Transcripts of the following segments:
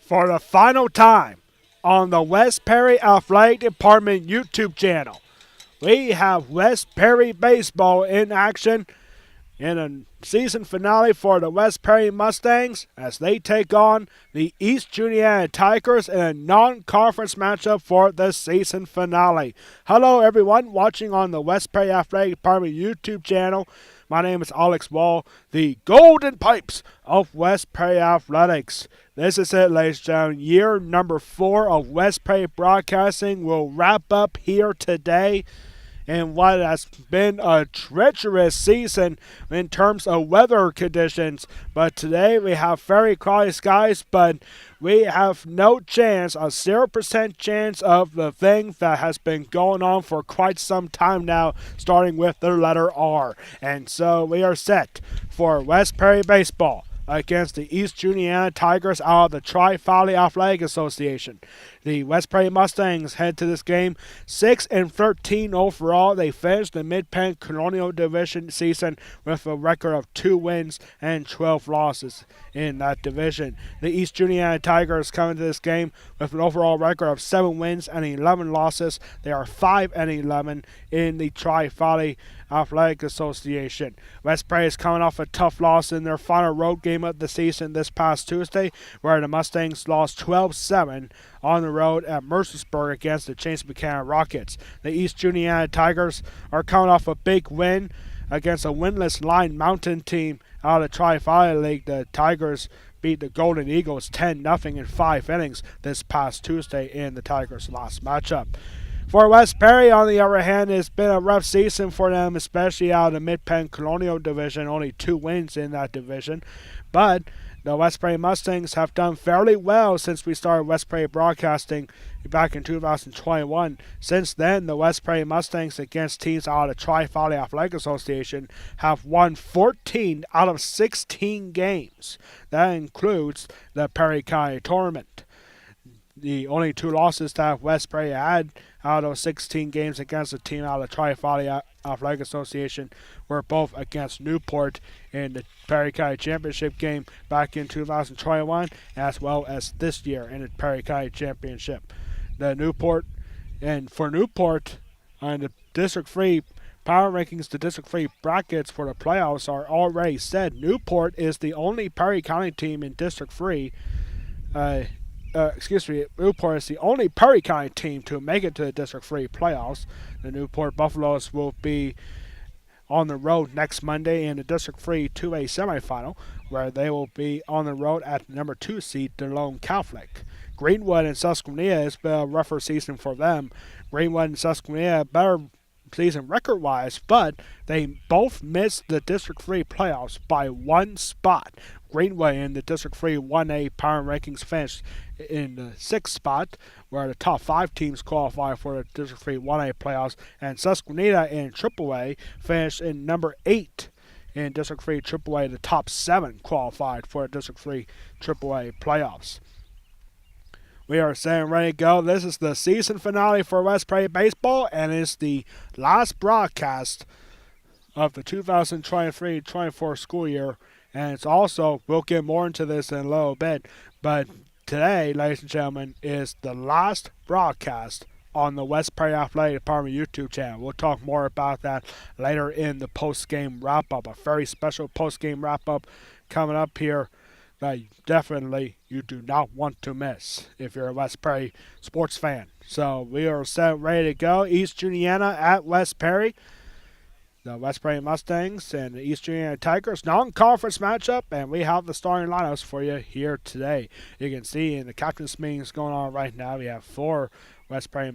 for the final time on the West Perry Athletic Department YouTube channel. We have West Perry Baseball in action in a season finale for the West Perry Mustangs as they take on the East Juniata Tigers in a non-conference matchup for the season finale. Hello everyone watching on the West Perry Athletic Department YouTube channel. My name is Alex Wall, the Golden Pipes of West Perry Athletics. This is it, ladies and gentlemen. Year number 4 of West Perry Broadcasting will wrap up here today in what has been a treacherous season in terms of weather conditions. But today we have very cloudy skies, but we have no chance, a 0% chance of the thing that has been going on for quite some time now, starting with the letter R. And so we are set for West Perry Baseball against the East Juniata Tigers out of the Tri-Valley Athletic Association. The West Perry Mustangs head to this game 6-13 overall. They finished the Mid-Penn Colonial Division season with a record of 2 wins and 12 losses in that division. The East Juniata Tigers come into this game with an overall record of 7 wins and 11 losses. They are 5-11 in the Tri-Valley Athletic Association. West Perry is coming off a tough loss in their final road game of the season this past Tuesday, where the Mustangs lost 12-7 on the road at Mercersburg against the Chase Buchanan Rockets. The East Juniata Tigers are coming off a big win against a winless Line Mountain team out of the Tri-Valley League. The Tigers beat the Golden Eagles 10-0 in 5 innings this past Tuesday in the Tigers' last matchup. For West Perry, on the other hand, it's been a rough season for them, especially out of the Mid-Penn Colonial Division. Only 2 wins in that division. But the West Perry Mustangs have done fairly well since we started West Perry Broadcasting back in 2021. Since then, the West Perry Mustangs against teams out of the Tri-Valley Athletic Association have won 14 out of 16 games. That includes the Perry County Tournament. The only 2 losses that West Perry had out of 16 games against a team out of the Tri-Valley Athletic Association were both against Newport in the Perry County Championship game back in 2021, as well as this year in the Perry County Championship. For Newport, on the District 3 power rankings, the District 3 brackets for the playoffs are already set. Newport is the only Perry County team in District 3. Newport is the only Perry County team to make it to the District 3 playoffs. The Newport Buffaloes will be on the road next Monday in the District 3 2A semifinal, where they will be on the road at the number 2 seed, DeLone Catholic. Greenwood and Susquehanna has been a rougher season for them. Greenwood and Susquehanna better season record-wise, but they both missed the District 3 playoffs by 1 spot. Greenway in the District 3 1A power rankings finished in the 6th spot, where the top 5 teams qualify for the District 3 1A playoffs, and Susquehanna in AAA finished in number 8 in District 3 AAA. The top 7 qualified for the District 3 AAA playoffs. We are set and ready to go. This is the season finale for West Perry Baseball, and it's the last broadcast of the 2023-24 school year. And it's also, we'll get more into this in a little bit, but today, ladies and gentlemen, is the last broadcast on the West Perry Athletic Department YouTube channel. We'll talk more about that later in the post-game wrap-up. A very special post-game wrap-up coming up here that definitely you do not want to miss if you're a West Perry sports fan. So we are set and ready to go. East Juniata at West Perry. The West Perry Mustangs and the East Juniata Tigers non-conference matchup, and we have the starting lineups for you here today. You can see in the captain's meetings going on right now, we have 5 West Perry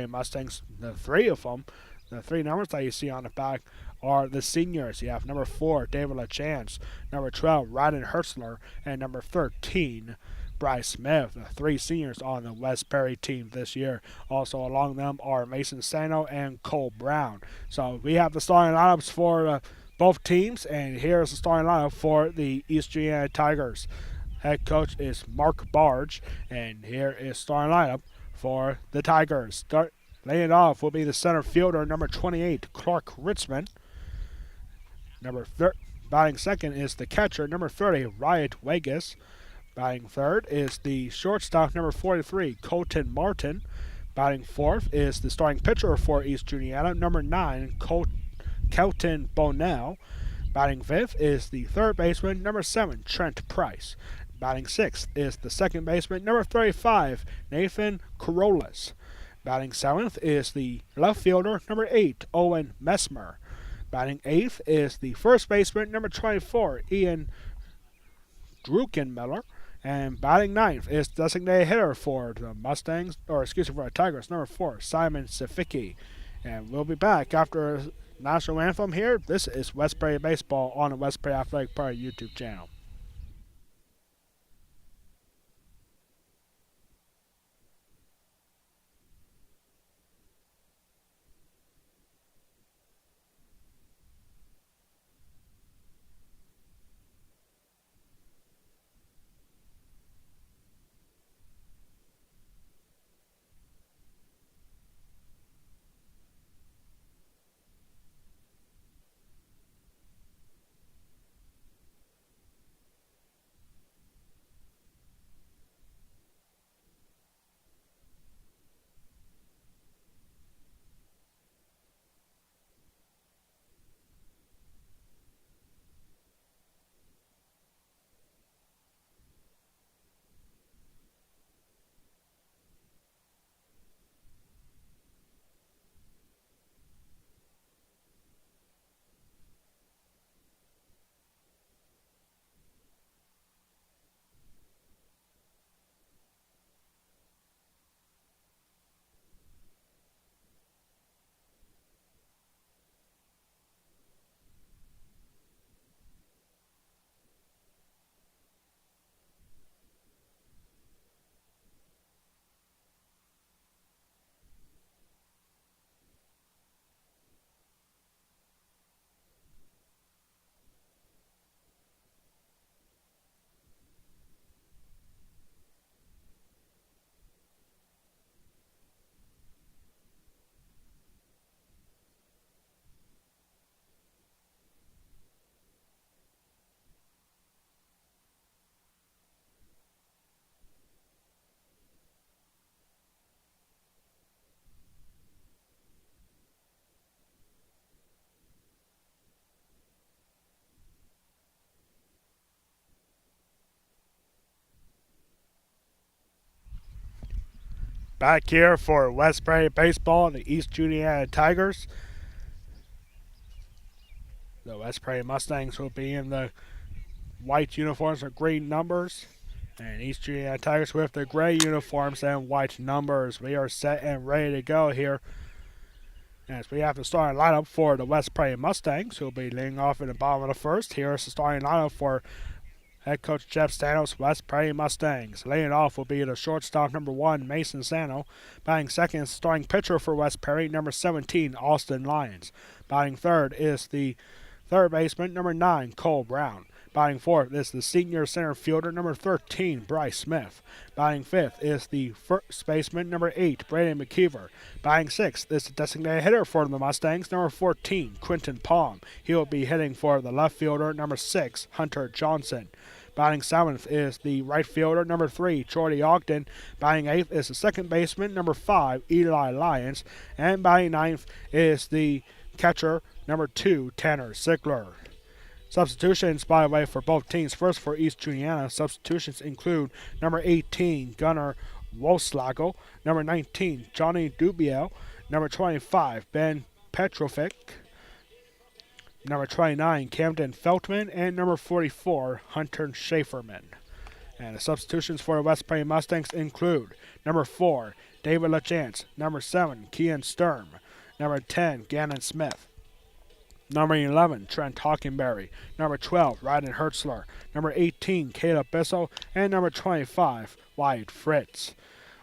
Mustangs. The 3 of them, the 3 numbers that you see on the back, are the seniors. You have number 4, David LaChance, number 12, Ryan Hertzler, and number 13, Bryce Smith. The 3 seniors on the West Perry team this year. Also along them are Mason Sano and Cole Brown. So we have the starting lineups for both teams, and here's the starting lineup for the East Juniata Tigers. Head coach is Mark Barge, and here is starting lineup for the Tigers. Laying it off will be the center fielder, number 28, Clark Ritzman. Batting second is the catcher, number 30, Riot Vegas. Batting third is the shortstop, number 43, Colton Martin. Batting fourth is the starting pitcher for East Juniata, number 9, Kelton Bonnell. Batting fifth is the third baseman, number 7, Trent Price. Batting sixth is the second baseman, number 35, Nathan Corollas. Batting seventh is the left fielder, number 8, Owen Messmer. Batting eighth is the first baseman, number 24, Ian Druckenmiller. And batting ninth is designated hitter for the Mustangs, or excuse me, for the Tigers, number 4, Simon Safiki. And we'll be back after a national anthem here. This is West Prairie Baseball on the West Prairie Athletic Park YouTube channel. Back here for West Prairie Baseball and the East Juniata Tigers. The West Prairie Mustangs will be in the white uniforms with green numbers. And East Juniata Tigers with the gray uniforms and white numbers. We are set and ready to go here. As we have the starting lineup for the West Prairie Mustangs, who will be leading off in the bottom of the first. Here is the starting lineup for head coach Jeff Stanos, West Prairie Mustangs. Laying off will be the shortstop, number 1, Mason Sano. Batting second, starting pitcher for West Prairie, number 17, Austin Lyons. Batting third is the third baseman, number 9, Cole Brown. Batting fourth is the senior center fielder, number 13, Bryce Smith. Batting fifth is the first baseman, number 8, Brandon McKeever. Batting sixth is the designated hitter for the Mustangs, number 14, Quinton Palm. He will be hitting for the left fielder, number 6, Hunter Johnson. Batting seventh is the right fielder, number 3, Jordy Ogden. Batting eighth is the second baseman, number 5, Eli Lyons. And batting ninth is the catcher, number 2, Tanner Sigler. Substitutions, by the way, for both teams. First, for East Juniata, substitutions include number 18, Gunnar Woslago, number 19, Johnny Dubiel, number 25, Ben Petrovic, number 29, Camden Feltman, and number 44, Hunter Schaeferman. And the substitutions for the West Prairie Mustangs include number 4, David LaChance, number 7, Kian Sturm, number 10, Gannon Smith, number 11, Trent Hockenberry. Number 12, Ryden Hertzler. Number 18, Caleb Bissell. And number 25, Wyatt Fritz.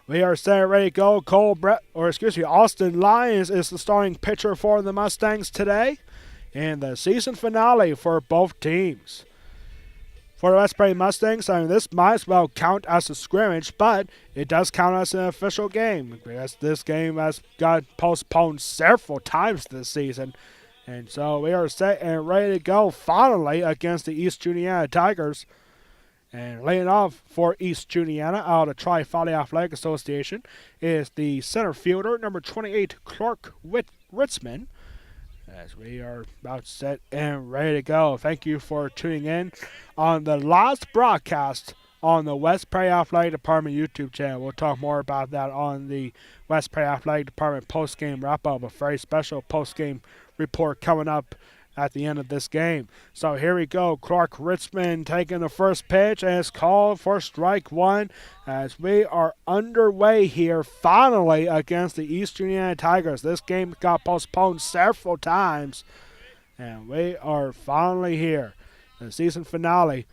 We are set and ready to go. Austin Lyons is the starting pitcher for the Mustangs today. And the season finale for both teams. For the West Prairie Mustangs, this might as well count as a scrimmage, but it does count as an official game, because this game has got postponed several times this season. And so we are set and ready to go finally against the East Juniata Tigers. And laying off for East Juniata out of Tri-Valley Athletic Association is the center fielder, number 28, Clark Ritzman. As we are about set and ready to go. Thank you for tuning in on the last broadcast on the West Prairie Athletic Department YouTube channel. We'll talk more about that on the West Prairie Athletic Department post-game wrap-up. A very special post-game report coming up at the end of this game. So here we go. Clark Ritzman taking the first pitch, and it's called for strike one as we are underway here finally against the East Juniata Tigers. This game got postponed several times, and we are finally here. The season finale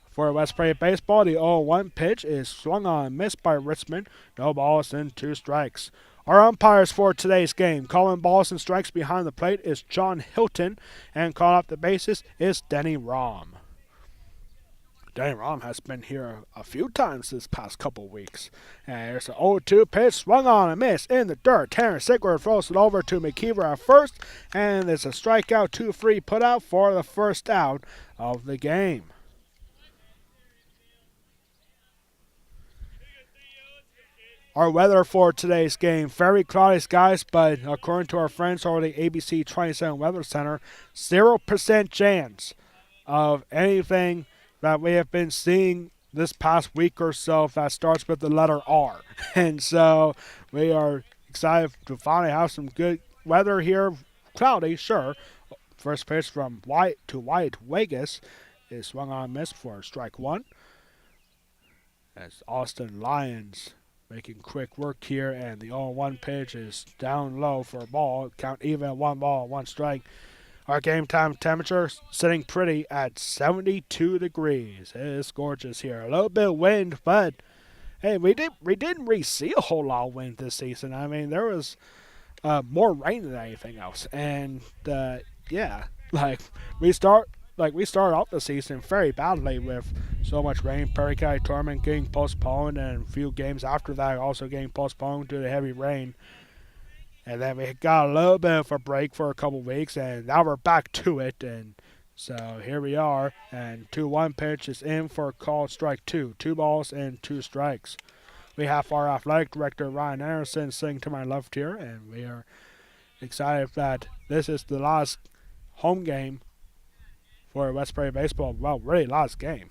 for West Prairie Baseball. The 0-1 pitch is swung on and missed by Ritzman. No balls and 2 strikes. Our umpires for today's game, calling balls and strikes behind the plate, is John Hilton, and calling up the bases is Denny Rom. Denny Rom has been here a few times this past couple weeks. And there's an 0-2 pitch, swung on and missed in the dirt. Terrence Sigler throws it over to McKeever at first, and there's a strikeout, 2-3 put out for the first out of the game. Our weather for today's game, very cloudy skies, but according to our friends over the ABC 27 Weather Center, 0% chance of anything that we have been seeing this past week or so that starts with the letter R. And so we are excited to finally have some good weather here. Cloudy, sure. First pitch from White to White Vegas is swung on and missed for strike one. As Austin Lyons making quick work here, and the 0-1 pitch is down low for a ball. Count even at 1 ball, 1 strike. Our game time temperature sitting pretty at 72 degrees. It is gorgeous here. A little bit of wind, but hey, we didn't really see a whole lot of wind this season. I mean, there was more rain than anything else, and yeah, we started off the season very badly with so much rain. Perry County Tournament getting postponed, and a few games after that also getting postponed due to heavy rain. And then we got a little bit of a break for a couple weeks, and now we're back to it. And so here we are, and 2-1 pitch is in for a called strike 2. 2 balls and 2 strikes. We have our athletic director, Ryan Anderson, sitting to my left here, and we are excited that this is the last home game for West Prairie Baseball. Well, really last game.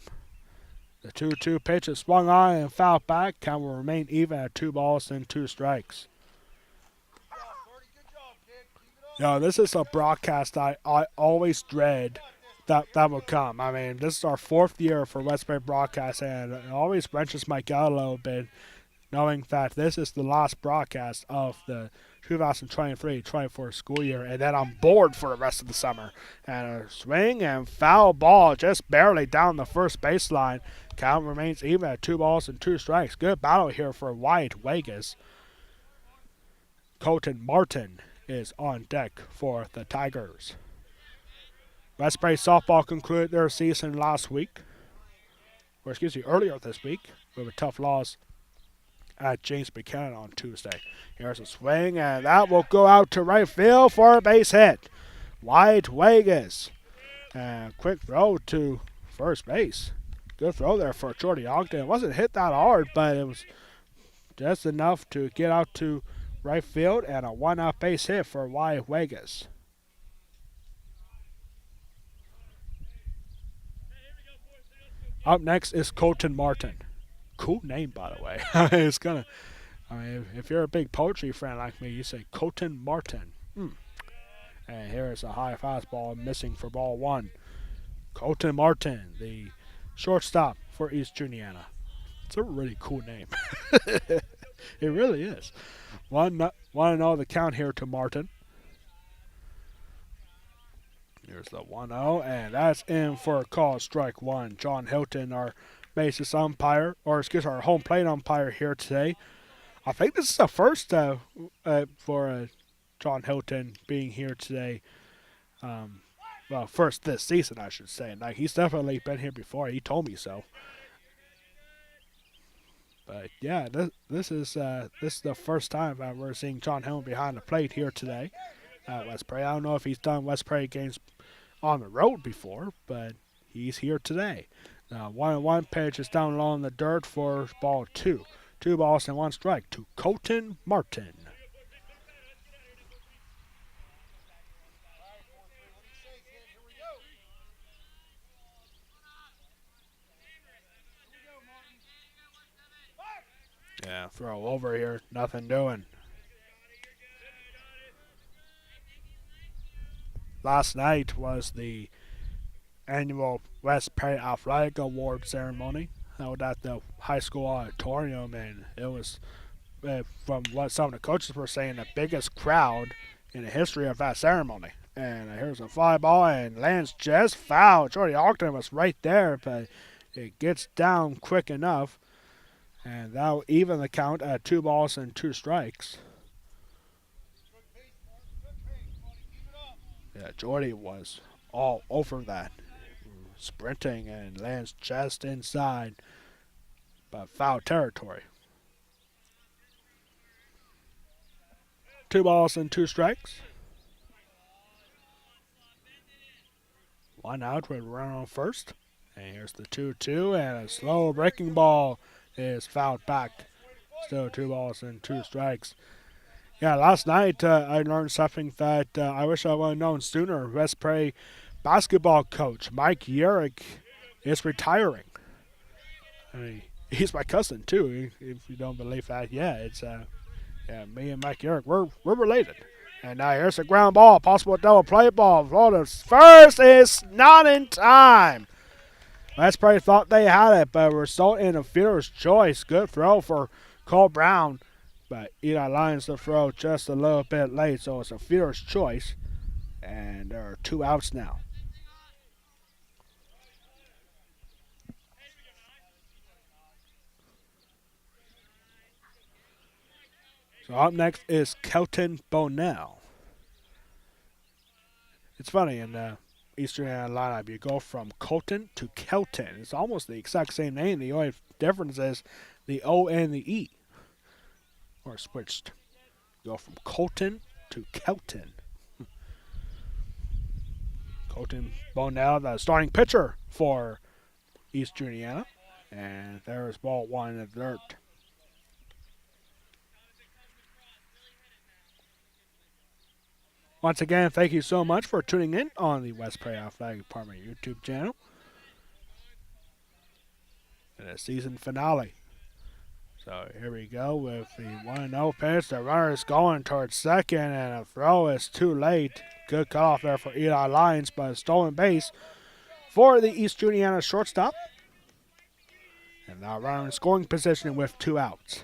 The 2-2 pitch is swung on and fouled back. Count will remain even at 2 balls and 2 strikes. This is a broadcast I always dread that will come. I mean, this is our 4th year for West Prairie Broadcast, and it always wrenches my gut a little bit knowing that this is the last broadcast of the 2023-24 school year, and then I'm bored for the rest of the summer. And a swing and foul ball just barely down the first baseline. Count remains even at 2 balls and 2 strikes. Good battle here for White Vegas. Colton Martin is on deck for the Tigers. West Prairie softball concluded their season earlier this week with a tough loss at James Buchanan on Tuesday. Here's a swing, and that will go out to right field for a base hit. White Vegas. And quick throw to first base. Good throw there for Jordy Ogden. It wasn't hit that hard, but it was just enough to get out to right field, and a 1-out base hit for White Vegas. Up next is Colton Martin. Cool name, by the way. It's gonna. I mean, if you're a big poetry fan like me, you say Colton Martin. And here is a high fastball missing for ball 1. Colton Martin, the shortstop for East Juniata. It's a really cool name. It really is. 1-0 the count here to Martin. Here's the 1-0, and that's in for a call, strike 1. John Hilton, our basis umpire, our home plate umpire here today. I think this is the first for John Hilton being here today. First this season, I should say. Like, he's definitely been here before. He told me so. But yeah, this is the first time that we're seeing John Hilton behind the plate here today at West Prairie. I don't know if he's done West Prairie games on the road before, but he's here today. 1-1 pitch is down low in the dirt for ball two. 2 balls and 1 strike to Colton Martin. Yeah, throw over here, nothing doing. Last night was the annual West Perry Athletic Award ceremony held at the high school auditorium, and it was, from what some of the coaches were saying, the biggest crowd in the history of that ceremony. And here's a fly ball, and lands just foul. Jordy Ogden was right there, but it gets down quick enough, and that'll even the count at 2 balls and 2 strikes. Yeah, Jordy was all over that, sprinting, and lands just inside, but foul territory. 2 balls and 2 strikes. 1 out with a runner on first. And here's the 2-2, and a slow breaking ball is fouled back. Still 2 balls and 2 strikes. Yeah, last night I learned something that I wish I would have known sooner. West Prairie basketball coach Mike Yerrick is retiring. I mean, he's my cousin too. If you don't believe that, yeah, it's me and Mike Yerrick, we're related. And now here's a ground ball, possible double play ball. Florida's first is not in time. West Prairie thought they had it, but result in a fielder's choice. Good throw for Cole Brown, but Eli Lyons to throw just a little bit late, so it's a fielder's choice, and there are 2 outs now. So up next is Kelton Bonell. It's funny, in the Eastern Indiana lineup, you go from Colton to Kelton. It's almost the exact same name. The only difference is the O and the E are switched. You go from Colton to Kelton. Colton Bonell, the starting pitcher for East Juniata. And there's ball one in the dirt. Once again, thank you so much for tuning in on the West Prairie Athletic Department YouTube channel. And the season finale. So here we go with the 1-0 pitch. The runner is going towards second, and a throw is too late. Good cutoff there for Eli Lyons, but a stolen base for the East Juniata shortstop. And now runner in scoring position with 2 outs.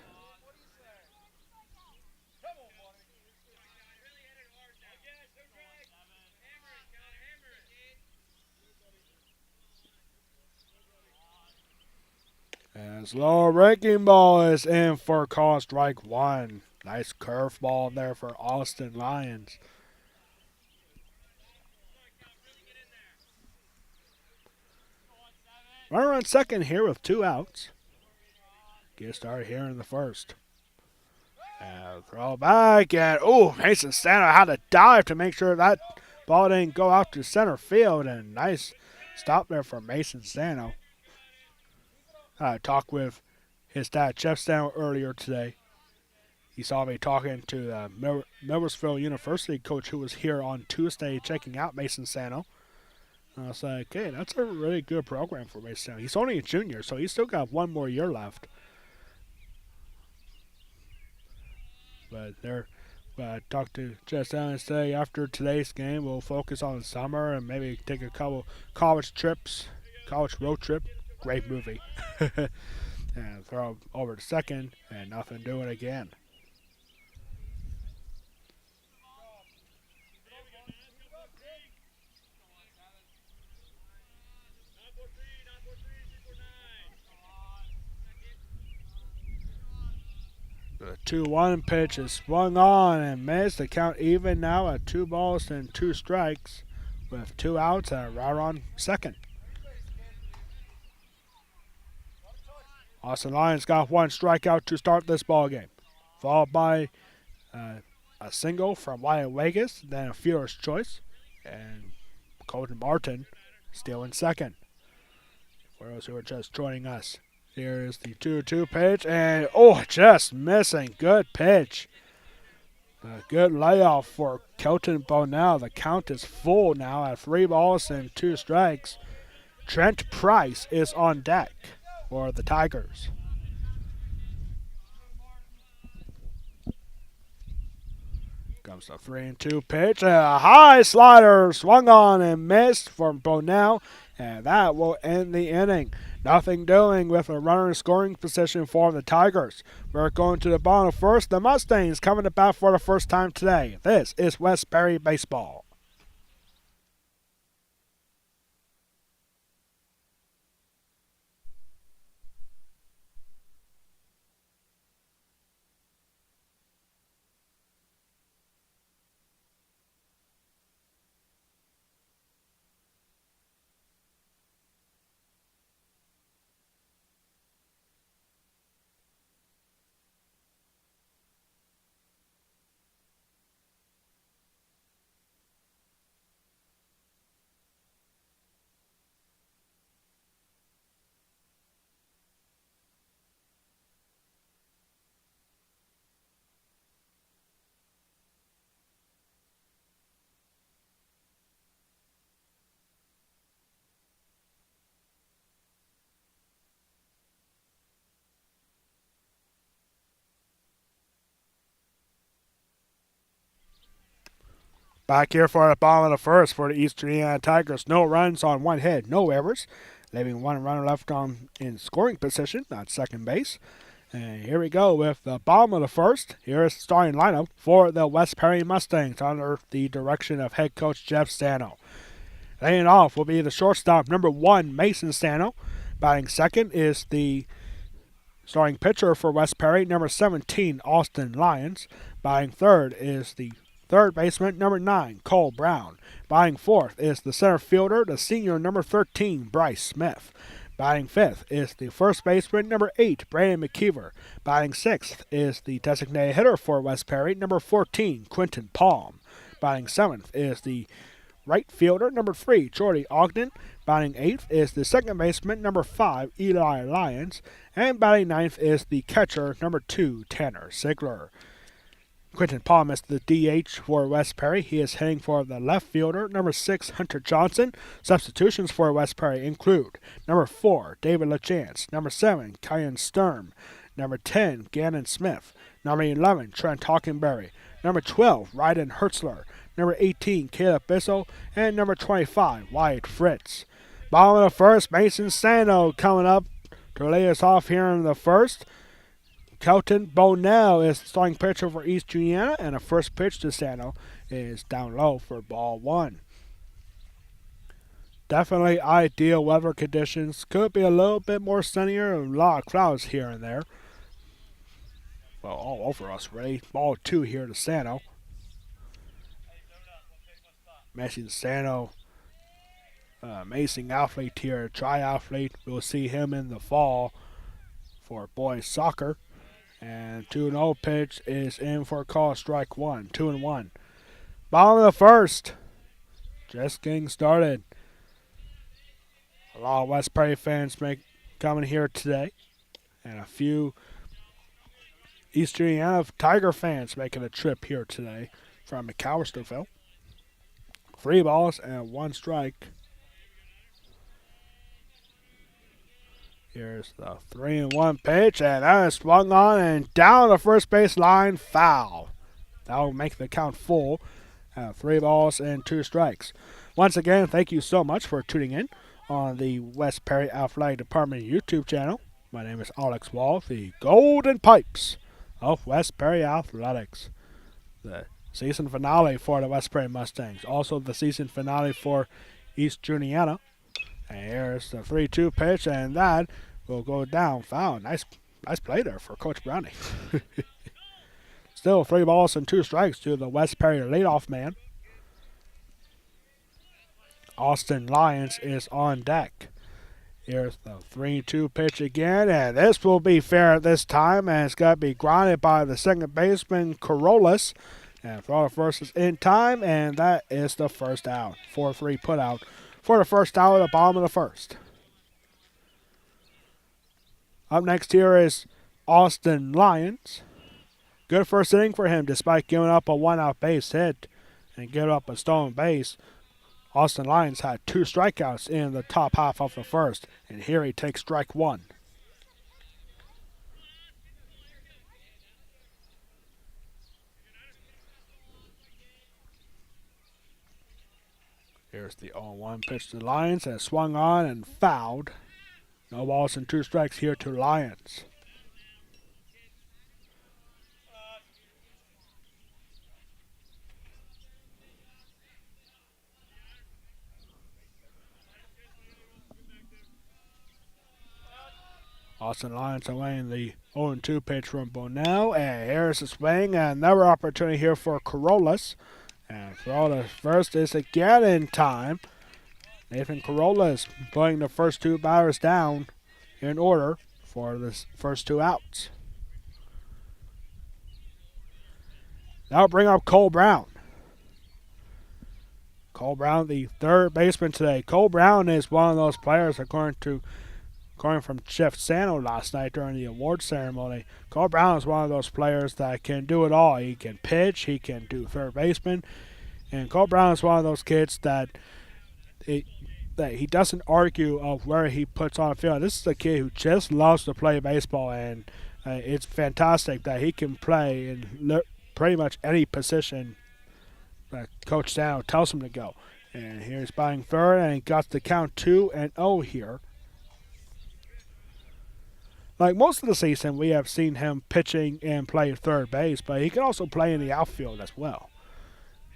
And slow breaking ball is in for call strike one. Nice curveball there for Austin Lyons. Runner on second here with 2 outs. Get started here in the first. And throw back, and Mason Stano had to dive to make sure that ball didn't go out to center field. And nice stop there for Mason Stano. I talked with his dad, Jeff Stano, earlier today. He saw me talking to the Millersville University coach who was here on Tuesday checking out Mason Stano. And I was like, hey, that's a really good program for Mason Stano. He's only a junior, so he's still got 1 more year left. But I talked to Jeff Stano and say after today's game, we'll focus on the summer and maybe take a couple college road trip. Great movie. And throw over to second, and nothing doing again. The 2-1 pitch is swung on and missed. The count even now at 2 balls and 2 strikes with 2 outs and a runner on second. Austin Lyons got 1 strikeout to start this ball game, followed by a single from Wyatt Vegas, then a fielder's choice, and Colton Martin still in second. For those who are just joining us, here is the 2-2 pitch, and just missing. Good pitch. A good layoff for Kelton Bonell. The count is full now at 3 balls and 2 strikes. Trent Price is on deck for the Tigers. Comes the 3-2 pitch. A high slider swung on and missed from Bonell, and that will end the inning. Nothing doing with a runner in scoring position for the Tigers. We're going to the bottom of first. The Mustangs coming to bat for the first time today. This is West Perry Baseball. Back here for the bottom of the first for the East Juniata Tigers. No runs on 1 hit, no errors, leaving 1 runner left on in scoring position at second base. And here we go with the bottom of the first. Here is the starting lineup for the West Perry Mustangs under the direction of head coach Jeff Stano. Laying off will be the shortstop, number 1, Mason Stano. Batting second is the starting pitcher for West Perry, number 17, Austin Lyons. Batting third is the third baseman, number 9, Cole Brown. Batting fourth is the center fielder, the senior, number 13, Bryce Smith. Batting fifth is the first baseman, number 8, Brandon McKeever. Batting sixth is the designated hitter for West Perry, number 14, Quentin Palm. Batting seventh is the right fielder, number 3, Jordy Ogden. Batting eighth is the second baseman, number 5, Eli Lyons. And batting ninth is the catcher, number 2, Tanner Sigler. Quentin Palm is the DH for West Perry. He is heading for the left fielder, number 6, Hunter Johnson. Substitutions for West Perry include number 4, David LaChance, number 7, Kyan Sturm, number 10, Gannon Smith, number 11, Trent Hockenberry, number 12, Ryden Hertzler, number 18, Caleb Bissell, and number 25, Wyatt Fritz. Bottom of the first, Mason Sano coming up to lay us off here in the first. Kelton Bonell is the starting pitcher for East Juniata, and the first pitch to Sano is down low for ball 1. Definitely ideal weather conditions. Could be a little bit more sunnier, a lot of clouds here and there. Well, all over us, really. Ball 2 here to Sano. Mason Sano, amazing athlete here, triathlete. We'll see him in the fall for boys soccer. And 2-0 pitch is in for a call, strike 1, 2-1. Bottom of the first. Just getting started. A lot of West Perry fans coming here today. And a few East Juniata Tiger fans making a trip here today from McAllisterville. 3 balls and 1 strike. Here's the 3-1 pitch, and that is swung on and down the first base line, foul. That will make the count full. 3 balls and 2 strikes. Once again, thank you so much for tuning in on the West Perry Athletic Department YouTube channel. My name is Alex Wall, the Golden Pipes of West Perry Athletics. The season finale for the West Perry Mustangs. Also the season finale for East Juniata. And here's the 3-2 pitch, and that will go down. Foul. Nice play there for Coach Browning. Still 3 balls and 2 strikes to the West Perry leadoff man. Austin Lyons is on deck. Here's the 3-2 pitch again, and this will be fair at this time, and it's got to be grounded by the second baseman, Corollas. And throw the first is in time, and that is the first out. 4-3 put out for the first out at the bottom of the first. Up next here is Austin Lyons. Good first inning for him despite giving up a one-out base hit and giving up a stolen base. Austin Lyons had 2 strikeouts in the top half of the first, and here he takes strike 1. Here's the 0-1 pitch to Lyons, and swung on and fouled. No balls and 2 strikes here to Lyons. Austin Lyons away in the 0-2 pitch from Bonell, and here's a swing, and another opportunity here for Corollas. And Corollas first is again in time. Nathan Corollas putting the first 2 batters down in order for the first 2 outs. Now bring up Cole Brown. Cole Brown, the third baseman today. Cole Brown is one of those players, according from Jeff Sano last night during the award ceremony. Cole Brown is one of those players that can do it all. He can pitch, he can do third baseman, and Cole Brown is one of those kids that he doesn't argue of where he puts on the field. This is a kid who just loves to play baseball, and it's fantastic that he can play in pretty much any position that Coach Sano tells him to go. And here's batting third, and he got the count 2-0 here. Like most of the season, we have seen him pitching and play third base, but he can also play in the outfield as well.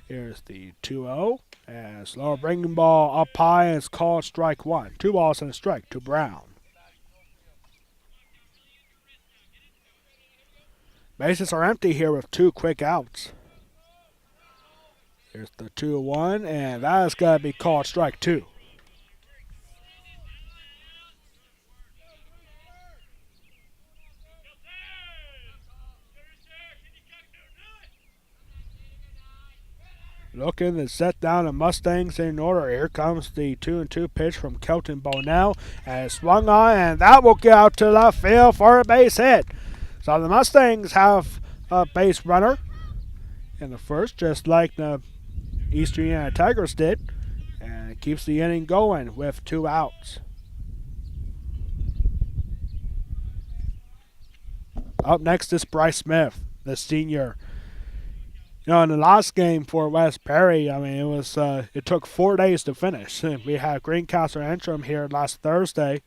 Here's the 2-0, and slow breaking ball up high, and it's called strike 1. 2 balls and a strike to Brown. Bases are empty here with 2 quick outs. Here's the 2-1, and that is going to be called strike 2. Looking to set down the Mustangs in order. Here comes the 2-2 pitch from Kelton Bonell, and it's swung on, and that will get out to left field for a base hit. So the Mustangs have a base runner in the first, just like the East Juniata Tigers did, and it keeps the inning going with 2 outs. Up next is Bryce Smith, the senior. In the last game for West Perry, it took 4 days to finish. We had Greencastle Antrim here last Thursday,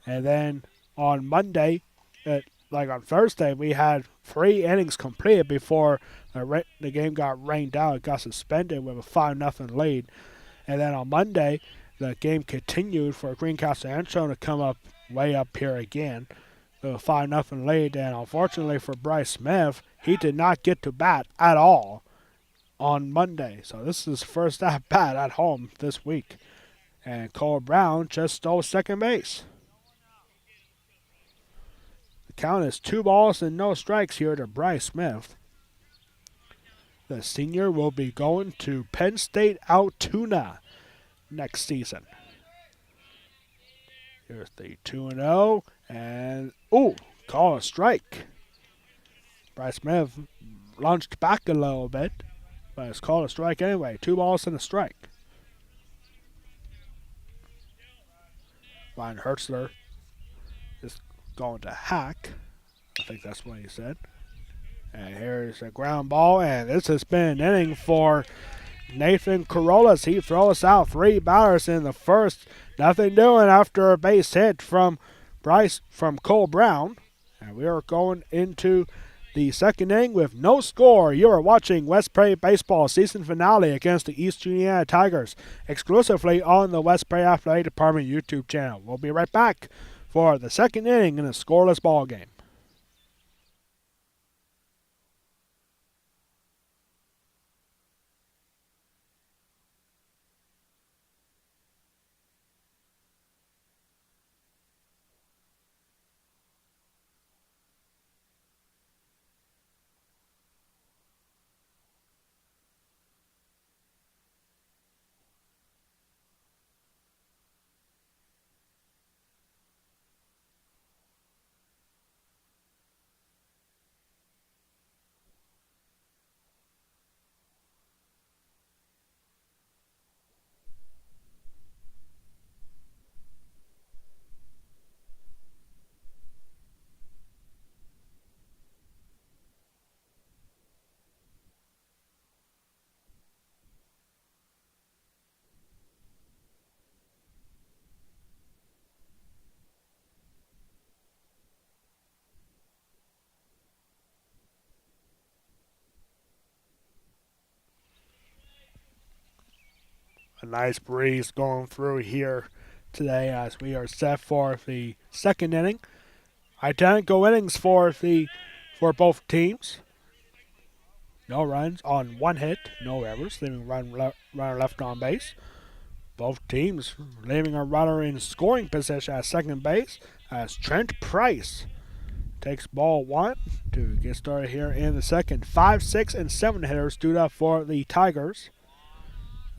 and then on Monday, on Thursday, we had 3 innings completed before the game got rained out. It got suspended with a 5-0 lead. And then on Monday, the game continued for Greencastle Antrim to come up way up here again with a 5-0 lead. And unfortunately for Bryce Smith, he did not get to bat at all on Monday. So this is his first at bat at home this week. And Cole Brown just stole second base. The count is 2 balls and no strikes here to Bryce Smith. The senior will be going to Penn State Altoona next season. Here's the 2-0, and call a strike. Bryce Smith lunged back a little bit, but it's called a strike anyway. 2 balls and a strike. Ryan Hertzler is going to hack. I think that's what he said. And here's a ground ball, and this has been an inning for Nathan Corollas. He throws out 3 batters in the first. Nothing doing after a base hit from Cole Brown. And we are going into the second inning with no score. You are watching West Prairie Baseball season finale against the East Juniata Tigers exclusively on the West Prairie Athletic Department YouTube channel. We'll be right back for the second inning in a scoreless ball game. A nice breeze going through here today as we are set for the second inning. Identical innings for both teams. No runs on one hit, no errors, leaving runner left on base. Both teams leaving a runner in scoring position at second base as Trent Price takes ball one to get started here in the second. 5, 6, and 7 hitters stood up for the Tigers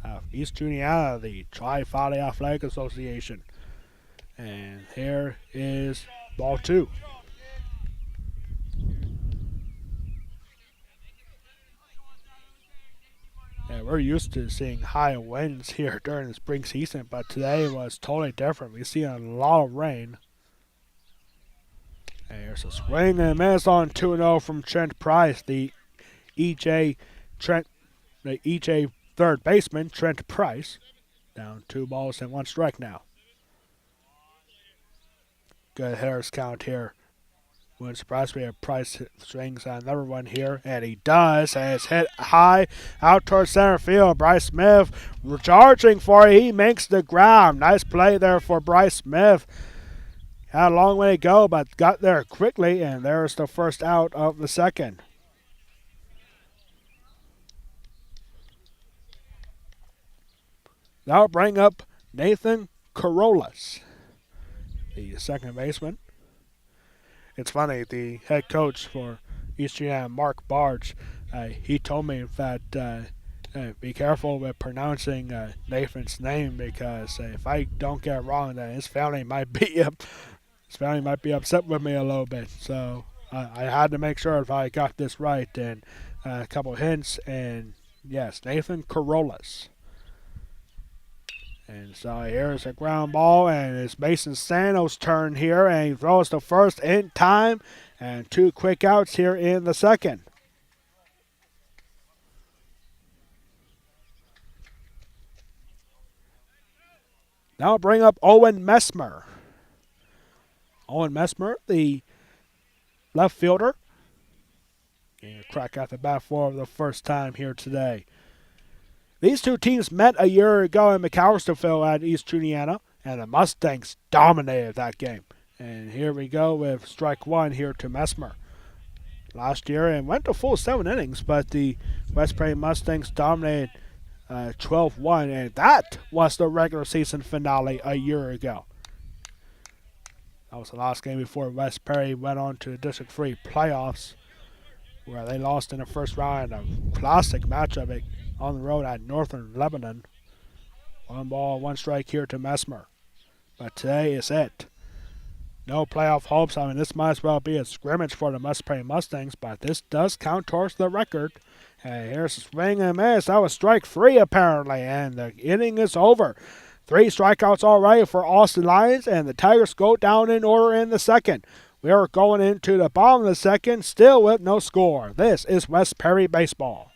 of East Juniata, the Tri-Valley Athletic Association. And here is ball two. And we're used to seeing high winds here during the spring season, but today was totally different. We see a lot of rain. And here's a swing and a miss on 2-0 from Trent Price, the EJ third baseman, Trent Price. Down 2 balls and 1 strike now. Good hitters count here. Wouldn't surprise me if Price swings on another one here, and he does. And it's hit high out towards center field. Bryce Smith charging for it. He makes the ground. Nice play there for Bryce Smith. Had a long way to go, but got there quickly, and there's the first out of the second. Now bring up Nathan Corollas, the second baseman. It's funny, the head coach for East Juniata, Mark Barge, he told me that be careful with pronouncing Nathan's name because if I don't get it wrong, then his family might be upset with me a little bit. So I had to make sure if I got this right, and a couple hints, and yes, Nathan Corollas. And so here's a ground ball, and it's Mason Sano's turn here, and he throws the first in time, and 2 quick outs here in the second. Now bring up Owen Messmer. Owen Messmer, the left fielder. And crack out the bat for the first time here today. These two teams met a year ago in McAllisterville at East Juniata, and the Mustangs dominated that game. And here we go with strike one here to Messmer. Last year, and went to full 7 innings, but the West Prairie Mustangs dominated 12-1, and that was the regular season finale a year ago. That was the last game before West Prairie went on to the District 3 playoffs, where they lost in the first round in a classic matchup on the road at Northern Lebanon. 1 ball, 1 strike here to Messmer. But today is it. No playoff hopes. I mean, this might as well be a scrimmage for the West Prairie Mustangs, but this does count towards the record. And here's a swing and a miss. That was strike 3 apparently, and the inning is over. 3 strikeouts already for Austin Lions, and the Tigers go down in order in the second. We are going into the bottom of the second, still with no score. This is West Prairie Baseball.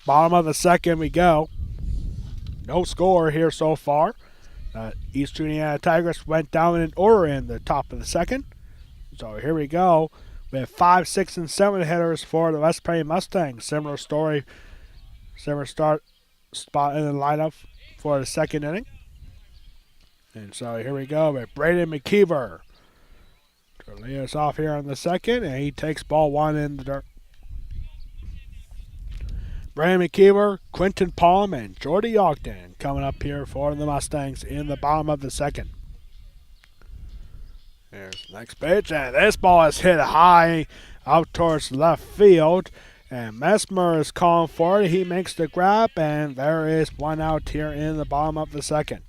Bottom of the second we go. No score here so far. East Juniata Tigers went down in order in the top of the second. So here we go. We have 5, 6, and 7 hitters for the West Prairie Mustangs. Similar story, similar start spot in the lineup for the second inning. And so here we go with Braden McKeever to lead us off here in the second, and he takes ball 1 in the dirt. Brandon McKeever, Quinton Palm, and Jordy Ogden coming up here for the Mustangs in the bottom of the second. There's the next pitch, and this ball is hit high out towards left field. And Mesmer is calling for it. He makes the grab, and there is one out here in the bottom of the second.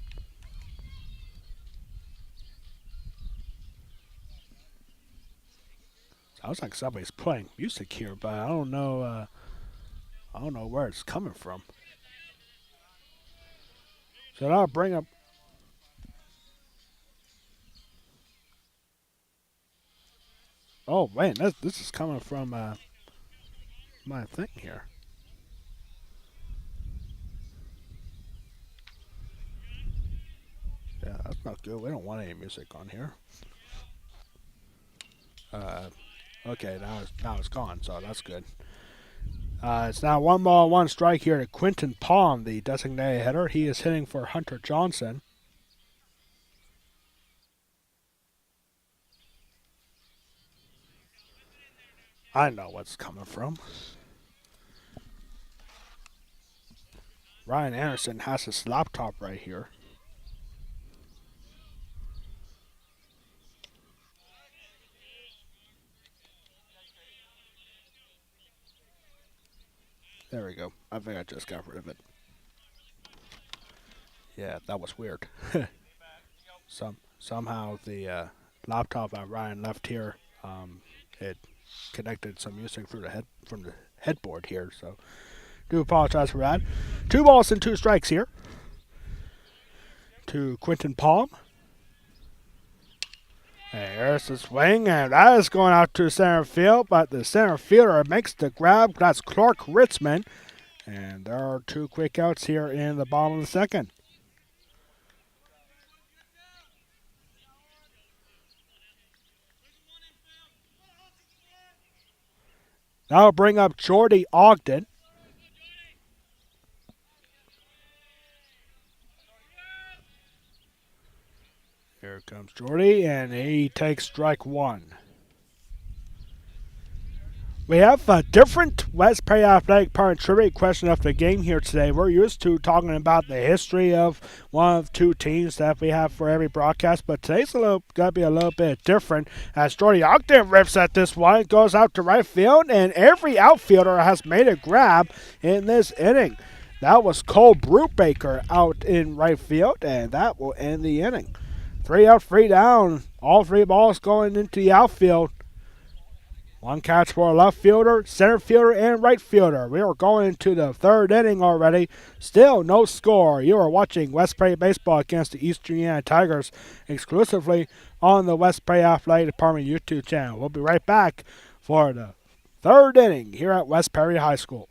Sounds like somebody's playing music here, but I don't know. I don't know where it's coming from. So that'll bring up. Oh man, this is coming from my thing here. Yeah, that's not good. We don't want any music on here. Uh, okay, now it's gone, so that's good. It's now 1 ball, 1 strike here to Quinton Palm, the designated hitter. He is hitting for Hunter Johnson. I know what's coming from. Ryan Anderson has his laptop right here. There we go. I think I just got rid of it. Yeah, that was weird. Somehow the laptop that Ryan left here, it connected some music through the head from the headboard here. So do apologize for that. 2 balls and 2 strikes here to Quinton Palm. And there's the swing, and that is going out to center field, but the center fielder makes the grab. That's Clark Ritzman. And there are 2 quick outs here in the bottom of the second. That'll bring up Jordy Ogden. Here comes Jordy, and he takes strike 1. We have a different West Prairie Athletic Parent trivia question of the game here today. We're used to talking about the history of one of 2 teams that we have for every broadcast, but today's going to be a little bit different as Jordy Ogden rips at this one, goes out to right field, and every outfielder has made a grab in this inning. That was Cole Brubaker out in right field, and that will end the inning. 3 out, 3 down. All 3 balls going into the outfield. 1 catch for a left fielder, center fielder, and right fielder. We are going into the 3rd inning already. Still no score. You are watching West Prairie Baseball against the East Juniata Tigers exclusively on the West Prairie Athletic Department YouTube channel. We'll be right back for the 3rd inning here at West Prairie High School.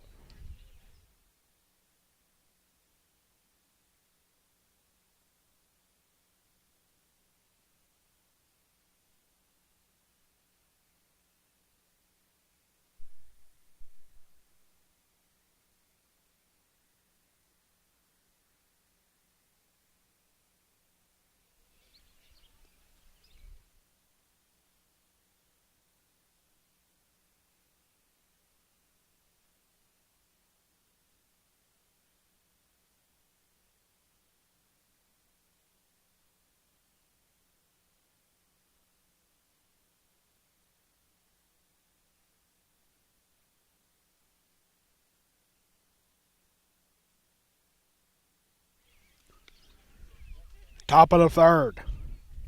Top of the 3rd.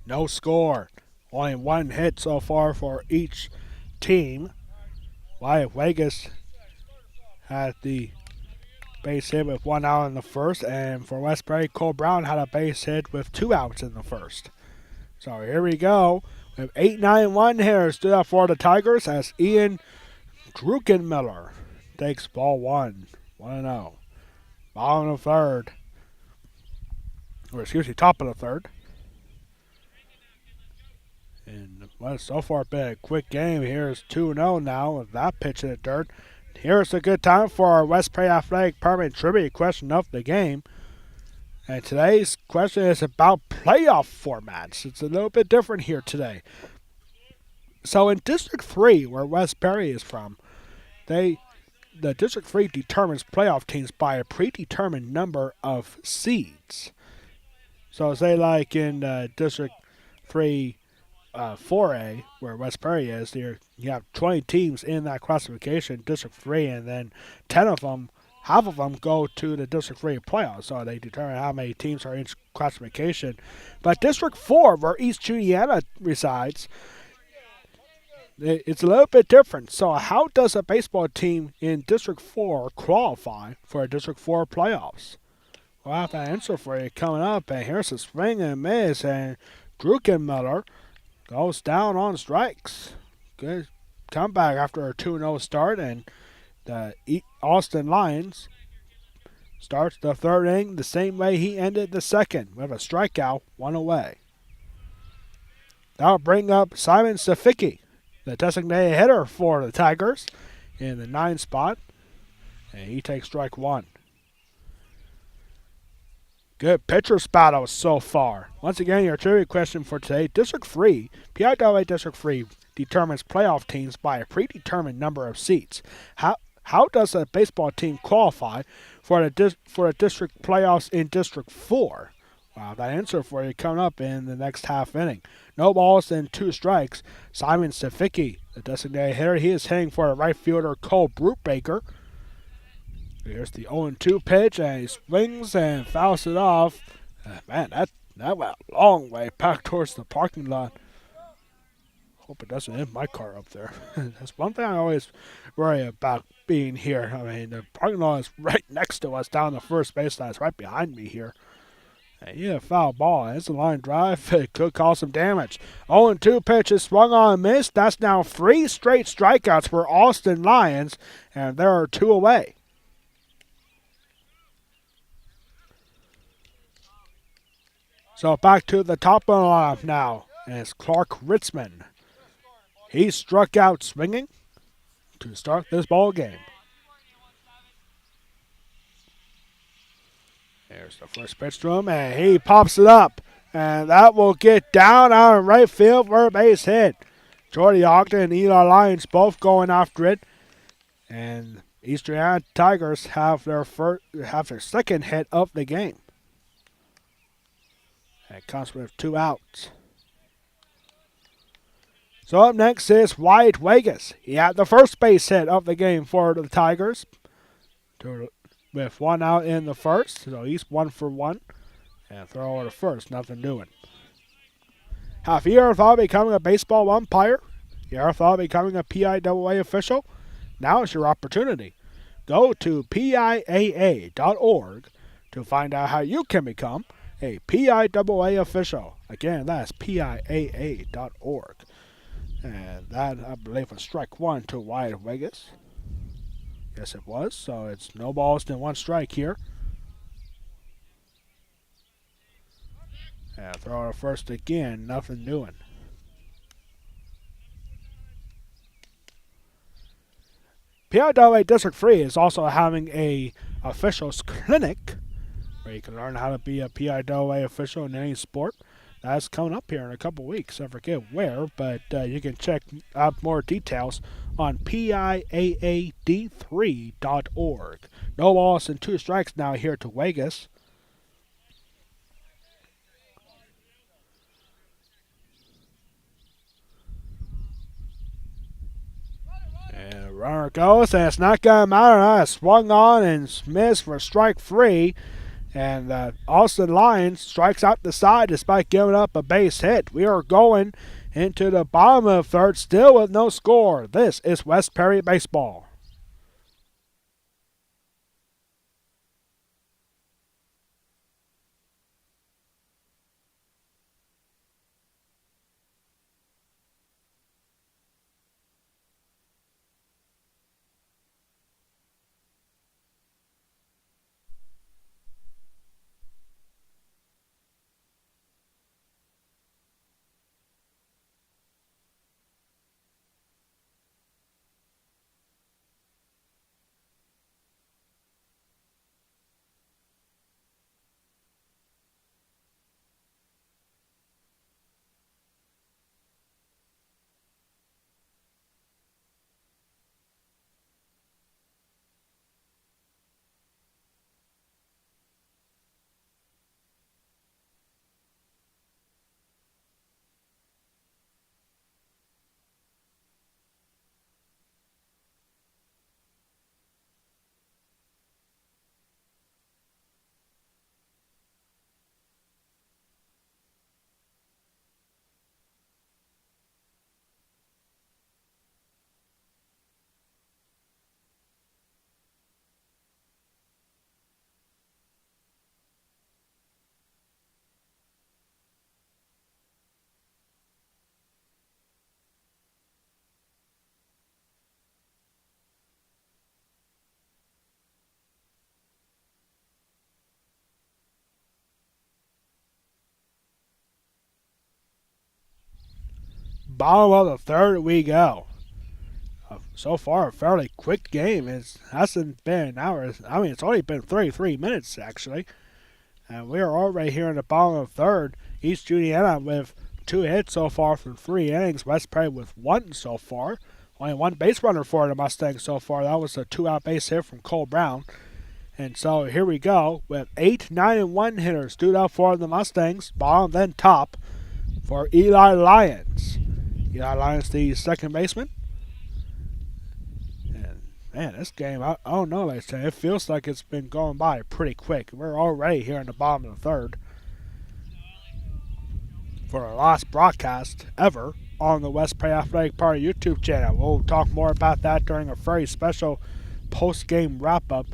No score. Only 1 hit so far for each team. Wyatt Vegas had the base hit with 1 out in the 1st, and for West Prairie, Cole Brown had a base hit with 2 outs in the 1st. So here we go. We have 8-9-1 here. Stood up for the Tigers as Ian Druckenmiller takes ball 1. 1-0. Bottom of the 3rd. Or excuse me, top of the 3rd. And well, so far been a quick game. Here's 2-0 now with that pitch in the dirt. Here's a good time for our West Prairie Athletic Department trivia question of the game. And today's question is about playoff formats. It's a little bit different here today. So in District 3, where West Prairie is from, they the District 3 determines playoff teams by a predetermined number of seeds. So say like in District 3 4A, where West Perry is, you have 20 teams in that classification, District 3, and then 10 of them, half of them go to the District 3 playoffs, so they determine how many teams are in each classification. But District 4, where East Juniata resides, it's a little bit different. So how does a baseball team in District 4 qualify for a District 4 playoffs? We'll have that answer for you coming up, and here's a swing and miss, and Druckenmiller goes down on strikes. Good comeback after a 2-0 start, and the Austin Lions starts the third inning the same way he ended the second, with a strikeout, one away. That'll bring up Simon Safiki, the designated hitter for the Tigers, in the 9th spot, and he takes strike one. Good pitcher's battle so far. Once again, your trivia question for today. District 3, PIAA District 3 determines playoff teams by a predetermined number of seats. How does a baseball team qualify for the district playoffs in District 4? Wow, that answer for you coming up in the next half inning. No balls and 2 strikes. Simon Safiki, the designated hitter, he is hitting for the right fielder Cole Brubaker. Here's the 0-2 pitch, and he swings and fouls it off. Man, that went a long way back towards the parking lot. Hope it doesn't hit my car up there. That's one thing I always worry about being here. I mean, the parking lot is right next to us down the first baseline. It's right behind me here. And yeah, foul ball. It's a line drive. It could cause some damage. 0-2 pitch is swung on and missed. That's now 3 straight strikeouts for Austin Lions, and there are 2 away. So back to the top of the lineup now, and it's Clark Ritzman. He struck out swinging to start this ball game. There's the first pitch to him, and he pops it up, and that will get down out in right field for a base hit. Jordy Ogden and Eli Lyons both going after it, and Eastern Tigers have their second hit of the game. And it comes with 2 outs. So up next is Wyatt Vegas. He had the first base hit of the game for the Tigers, with 1 out in the first. So he's 1 for 1. And throw over to first, nothing doing. Have you ever thought of becoming a baseball umpire? You ever thought of becoming a PIAA official? Now is your opportunity. Go to PIAA.org to find out how you can become a PIAA official. Again, that's PIAA.org. And that, I believe, was strike 1 to Wyatt Vegas. Yes, it was. So it's no balls and 1 strike here. And throw to first again, nothing doing. PIAA District 3 is also having a officials clinic where you can learn how to be a PIAA official in any sport. That's coming up here in a couple weeks. I forget where, but you can check out more details on PIAAD3.org. No balls and 2 strikes now here to Vegas. And the runner goes, and it's not going to matter. Swung on and missed for strike 3. And Austin Lions strikes out the side despite giving up a base hit. We are going into the bottom of the third, still with no score. This is West Perry Baseball. bottom of the third we go. So far, a fairly quick game. It hasn't been an hour. I mean, it's only been 33 minutes, actually. And we are already here in the bottom of the third. East Juniata with 2 hits so far from 3 innings. West Prairie with 1 so far. Only 1 base runner for the Mustangs so far. That was a 2-out base hit from Cole Brown. And so here we go with 8, 9, and 1 hitters due up for the Mustangs. Bottom, then top for Eli Lyons. Eli Lyons, the second baseman. And man, this game, I don't know, like I say, it feels like it's been going by pretty quick. We're already here in the bottom of the third. For our last broadcast ever on the West Prairie Athletic Park YouTube channel. We'll talk more about that during a very special post-game wrap-up,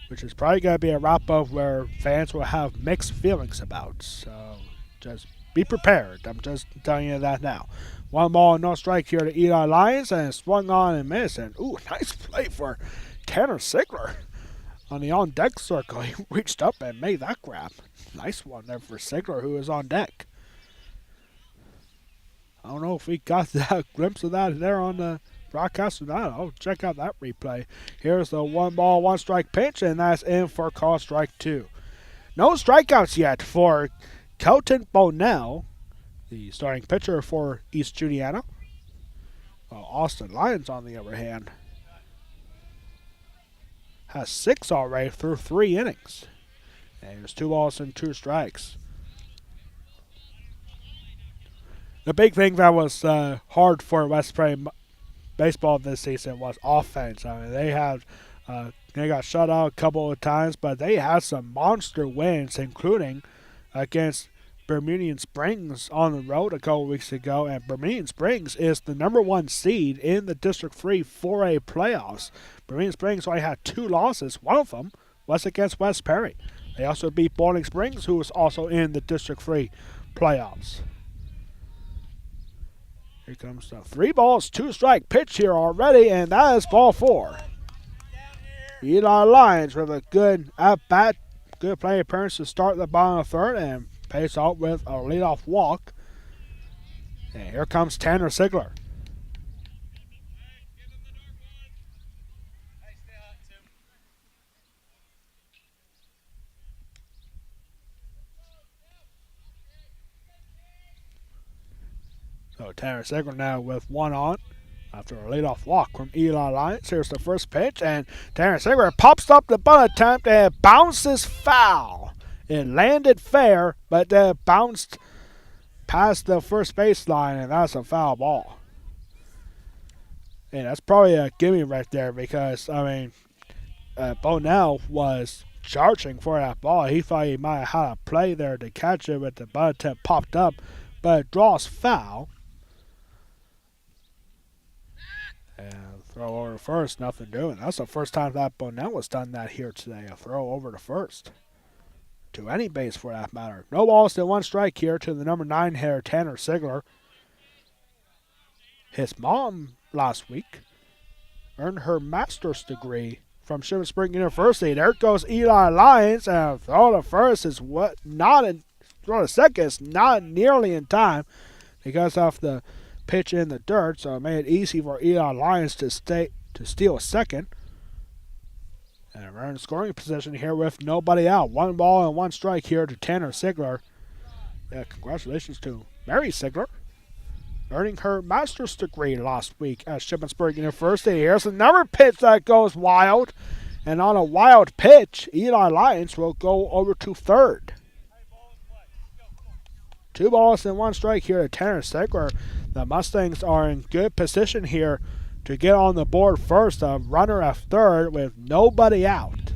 which is probably going to be a wrap-up where fans will have mixed feelings about. So just be prepared. I'm just telling you that now. 1 ball and no strike here to Eli Lyons, and swung on and missed. And ooh, nice play for Tanner Sigler on the on-deck circle. He reached up and made that grab. Nice one there for Sigler, who is on deck. I don't know if we got that glimpse of that there on the broadcast or not. I'll check out that replay. Here's the 1 ball, 1 strike pitch, and that's in for call strike 2. No strikeouts yet for Kelton Bonell, the starting pitcher for East Juniata. Well, Austin Lyons, on the other hand, has 6 already through 3 innings. And there's 2 balls and 2 strikes. The big thing that was hard for West Prairie baseball this season was offense. I mean, they got shut out a couple of times, but they had some monster wins, including against Bermudian Springs on the road a couple weeks ago. And Bermudian Springs is the number 1 seed in the District 3 4A playoffs. Bermudian Springs only had 2 losses. One of them was against West Prairie. They also beat Bowling Springs, who was also in the District 3 playoffs. Here comes the 3 balls, 2 strike pitch here already, and that is ball 4. Eli Lyons with a good at-bat, good play appearance to start the bottom of the third, and pays out with a leadoff walk. And here comes Tanner Sigler. So Tanner Sigler now with 1 on after a leadoff walk from Eli Lyons. Here's the first pitch, and Tanner Sigler pops up the bunt attempt and bounces foul. It landed fair, but bounced past the first baseline, and that's a foul ball. And that's probably a gimme right there because, I mean, Bonell was charging for that ball. He thought he might have had a play there to catch it, but the bunt attempt popped up, but it draws foul. And throw over to first, nothing doing. That's the first time that Bonell has done that here today, a throw over to first. To any base for that matter. No balls to 1 strike here to the number 9 hitter, Tanner Sigler. His mom last week earned her master's degree from Shipping Spring University. There goes Eli Lyons, and throw to first is throw to second is not nearly in time because of the pitch in the dirt, so it made it easy for Eli Lyons to steal a second. And we're in scoring position here with nobody out. 1 ball and 1 strike here to Tanner Sigler. Yeah, congratulations to Mary Sigler, earning her master's degree last week at Shippensburg University. Here's another pitch that goes wild. And on a wild pitch, Eli Lyons will go over to third. 2 balls and 1 strike here to Tanner Sigler. The Mustangs are in good position here to get on the board first. A runner at third with nobody out.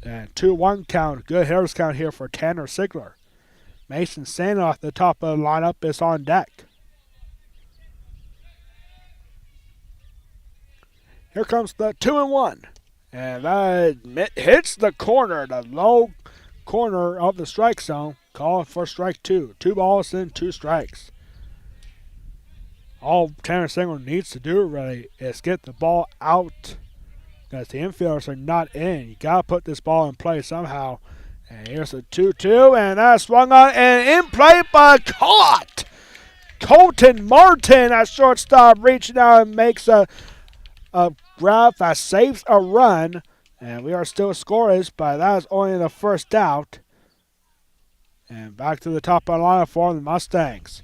And 2-1 count. Good hitters count here for Tanner Sigler. Mason Santa at the top of the lineup is on deck. Here comes the 2-1. And that hits the corner, the low corner of the strike zone. Call for strike 2. 2 balls and 2 strikes. All Tanner Sigler needs to do really is get the ball out because the infielders are not in. You got to put this ball in play somehow. And here's a 2-2, and that's swung on and in play, but caught. Colton Martin at shortstop reaching out and makes a grab that saves a run. And we are still scoreless, but that is only the first out. And back to the top of the lineup for the Mustangs.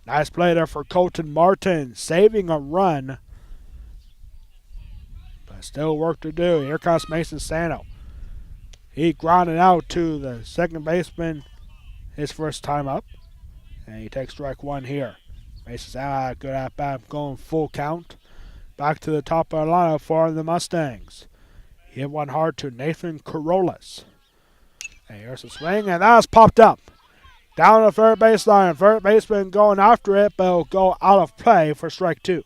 Nice play there for Colton Martin, saving a run. But still work to do. Here comes Mason Sano. He grounded out to the second baseman his first time up. And he takes strike one here. Mason good at bat, going full count. Back to the top of the lineup for the Mustangs. He hit one hard to Nathan Corollas. And here's the swing, and that's popped up. Down the third baseline. Third baseman going after it, but it'll go out of play for strike two.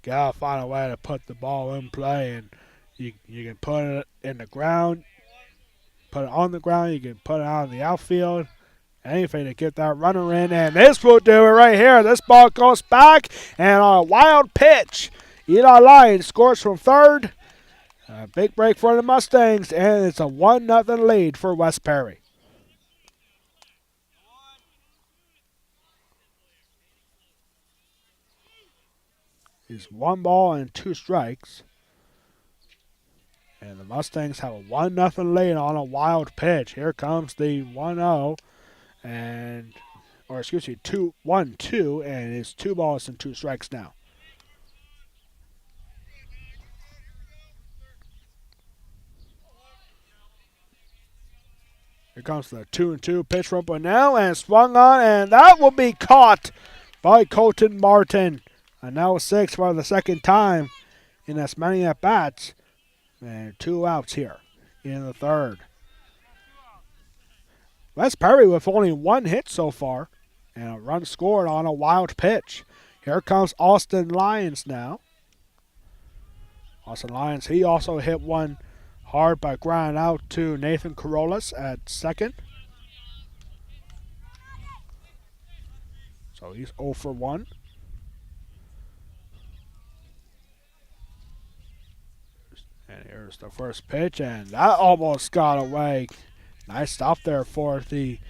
Gotta find a way to put the ball in play, and you can put it in the ground, put it on the ground, you can put it out in the outfield. Anything to get that runner in, and this will do it right here. This ball goes back, and on a wild pitch, Eli Lyons scores from third. A big break for the Mustangs, and it's a 1-0 lead for West Perry. It's 1-2 strikes. And the Mustangs have a 1-0 lead on a wild pitch. Here comes the 1-0. And, or excuse me, 2-1-2, and it's 2 strikes now. Here comes the 2-2 pitch from Bunnell, and swung on, and that will be caught by Colton Martin. And now 6 for the second time in as many at bats, and 2 outs here in the third. West Perry with only 1 hit so far, and a run scored on a wild pitch. Here comes Austin Lyons now. Austin Lyons, he also hit one hard by grounding out to Nathan Corollas at second. So he's 0 for 1. And here's the first pitch, and that almost got away. Nice stop there for the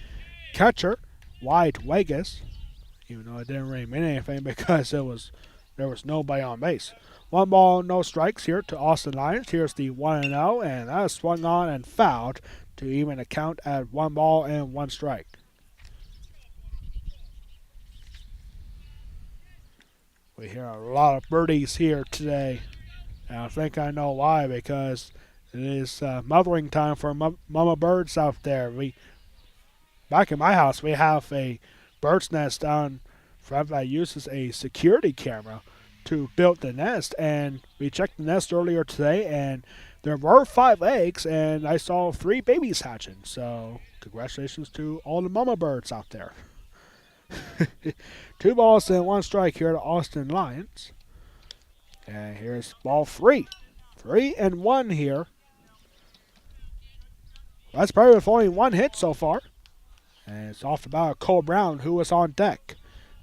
catcher, Wyatt Vegas, even though it didn't really mean anything because there was nobody on base. 1 ball, no strikes here to Austin Lyons. Here's the 1-0, and that is swung on and fouled to even the count at 1 ball and 1 strike. We hear a lot of birdies here today, and I think I know why, because it is mothering time for mama birds out there. Back in my house, we have a bird's nest down front that uses a security camera to build the nest, and we checked the nest earlier today, and there were 5 eggs, and I saw 3 babies hatching. So congratulations to all the mama birds out there. 2 balls and 1 strike here to Austin Lyons. And here's ball 3. 3-1 here. West Perry with only 1 hit so far. And it's off the bat of Cole Brown, who was on deck.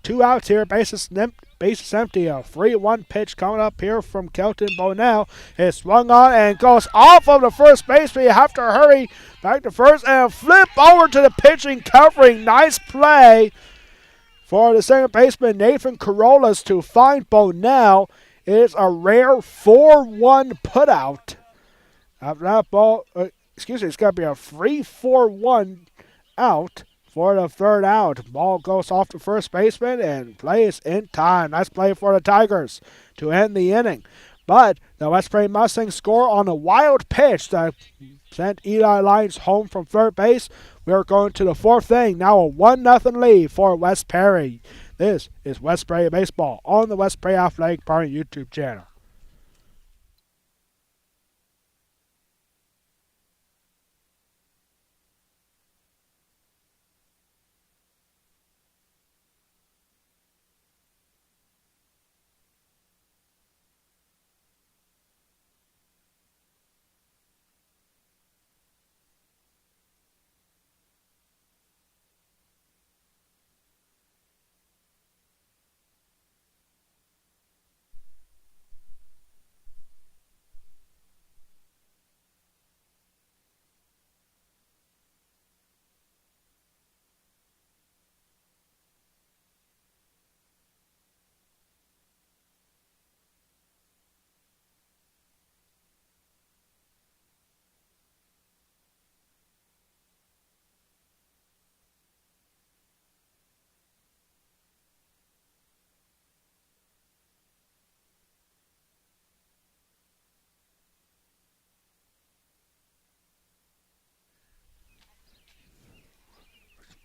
2 outs here, bases empty. A 3-1 pitch coming up here from Kelton Bunnell. It's swung on and goes off of the first base. We have to hurry back to first and flip over to the pitching covering. Nice play for the second baseman, Nathan Corollas, to find Bunnell. It is a rare 4-1 putout. After that ball, it's got to be a 3-4-1 out for the third out. Ball goes off to first baseman and plays in time. Nice play for the Tigers to end the inning. But the West Perry Mustangs score on a wild pitch that sent Eli Lyons home from third base. We are going to the 4th inning. Now a 1-0 lead for West Perry. This is West Perry Baseball on the West Perry Athletic Department YouTube channel.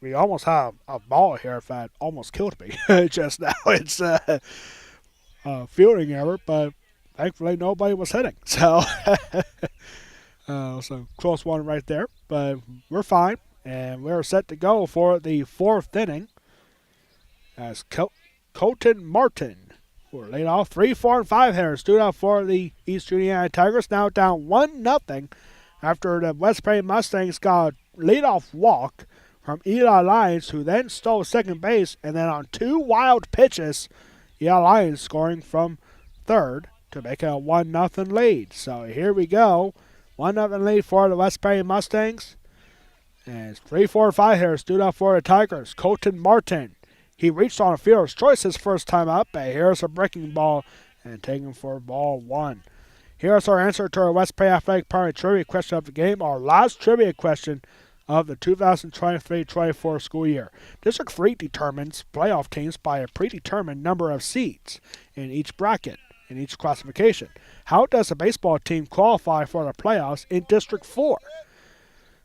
we almost have a ball here that almost killed me just now. It's fielding error, but thankfully nobody was hitting. So close one right there, but we're fine, and we're set to go for the fourth inning as Colton Martin will lead off 3, 4, and 5 hitters. Stood out for the East Juniata Tigers, now down 1-0 after the West Prairie Mustangs got a leadoff walk from Eli Lyons, who then stole second base, and then on 2 wild pitches, Eli Lyons scoring from third to make it a 1-0 lead. So here we go. 1-0 lead for the West Prairie Mustangs. And it's 3, 4, 5 hitters stood up for the Tigers. Colton Martin. He reached on a fielder's choice his first time up, but here's a breaking ball and taken for ball 1. Here's our answer to our West Prairie Athletic Department trivia question of the game, our last trivia question of the 2023-24 school year. District 3 determines playoff teams by a predetermined number of seeds in each bracket, in each classification. How does a baseball team qualify for the playoffs in District 4?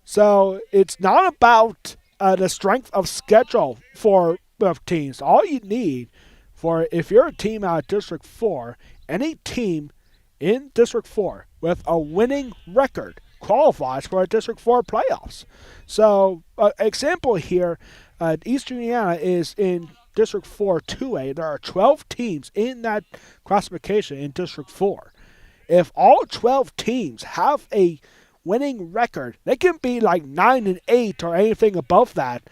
So it's not about the strength of schedule for teams. All you need for, if you're a team out of District 4, any team in District 4 with a winning record qualifies for a District 4 playoffs. So, example here, East Juniata is in District 4 2A. There are 12 teams in that classification in District 4. If all 12 teams have a winning record, they can be like 9-8 or anything above that,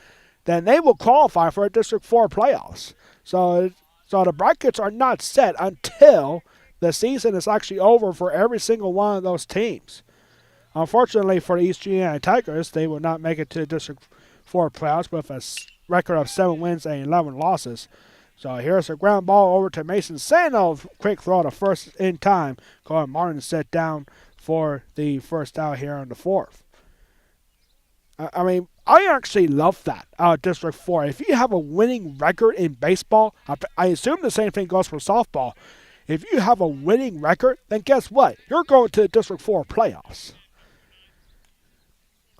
then they will qualify for a District 4 playoffs. So the brackets are not set until the season is actually over for every single one of those teams. Unfortunately for the East Juniata Tigers, they will not make it to the District 4 playoffs with a record of 7 wins and 11 losses. So here's a ground ball over to Mason Sano. Quick throw to first in time. Colin Martin set down for the first out here in the fourth. I mean, I actually love that out of District 4. If you have a winning record in baseball, I assume the same thing goes for softball. If you have a winning record, then guess what? You're going to the District 4 playoffs.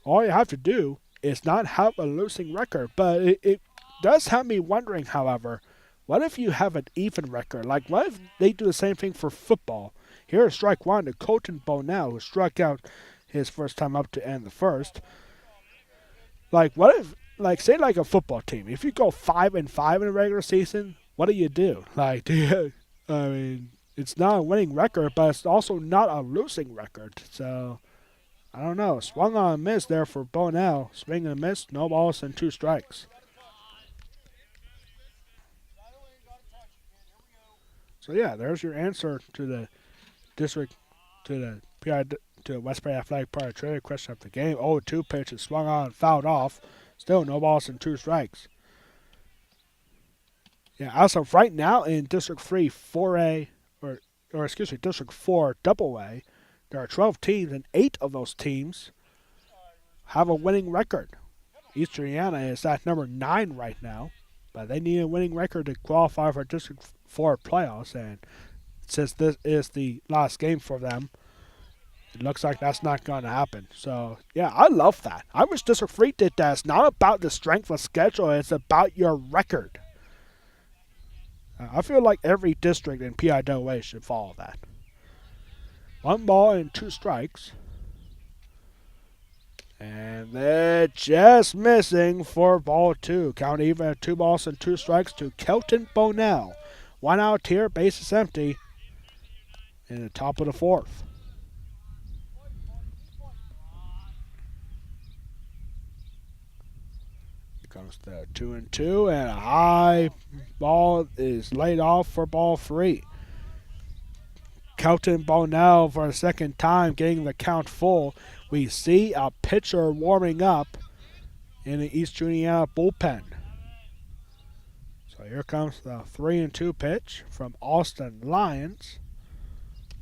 All you have to do is not have a losing record. But it does have me wondering, however, what if you have an even record? Like, what if they do the same thing for football? Here's strike one to Colton Bonell, who struck out his first time up to end the first. Like, what if, like, say, like a football team, if you go 5-5 in a regular season, what do? Like, I mean, it's not a winning record, but it's also not a losing record. So, I don't know. Swung on a miss there for Bonell. Swing and a miss, no balls and 2 strikes. So, yeah, there's your answer to the district, to the PI, to the West Prairie Athletic Park trivia question of the game. 0-2 pitch is swung on and fouled off. Still no balls and 2 strikes. Yeah, as of right now in District 3 4A, or excuse me, District 4 AA, there are 12 teams, and 8 of those teams have a winning record. East Juniata is at number 9 right now, but they need a winning record to qualify for District 4 playoffs, and since this is the last game for them, it looks like that's not going to happen. So, yeah, I love that. I wish District 3 did that. It's not about the strength of schedule. It's about your record. I feel like every district in PIAA should follow that. 1 ball and 2 strikes. And they're just missing for ball 2. Count even at 2 balls and 2 strikes to Kelton Bonell. 1 out here, base is empty in the top of the 4th. Comes the 2-2, and a high ball is laid off for ball 3. Kelton Bonell for the second time getting the count full. We see a pitcher warming up in the East Juniata bullpen. So here comes the 3-2 pitch from Austin Lyons.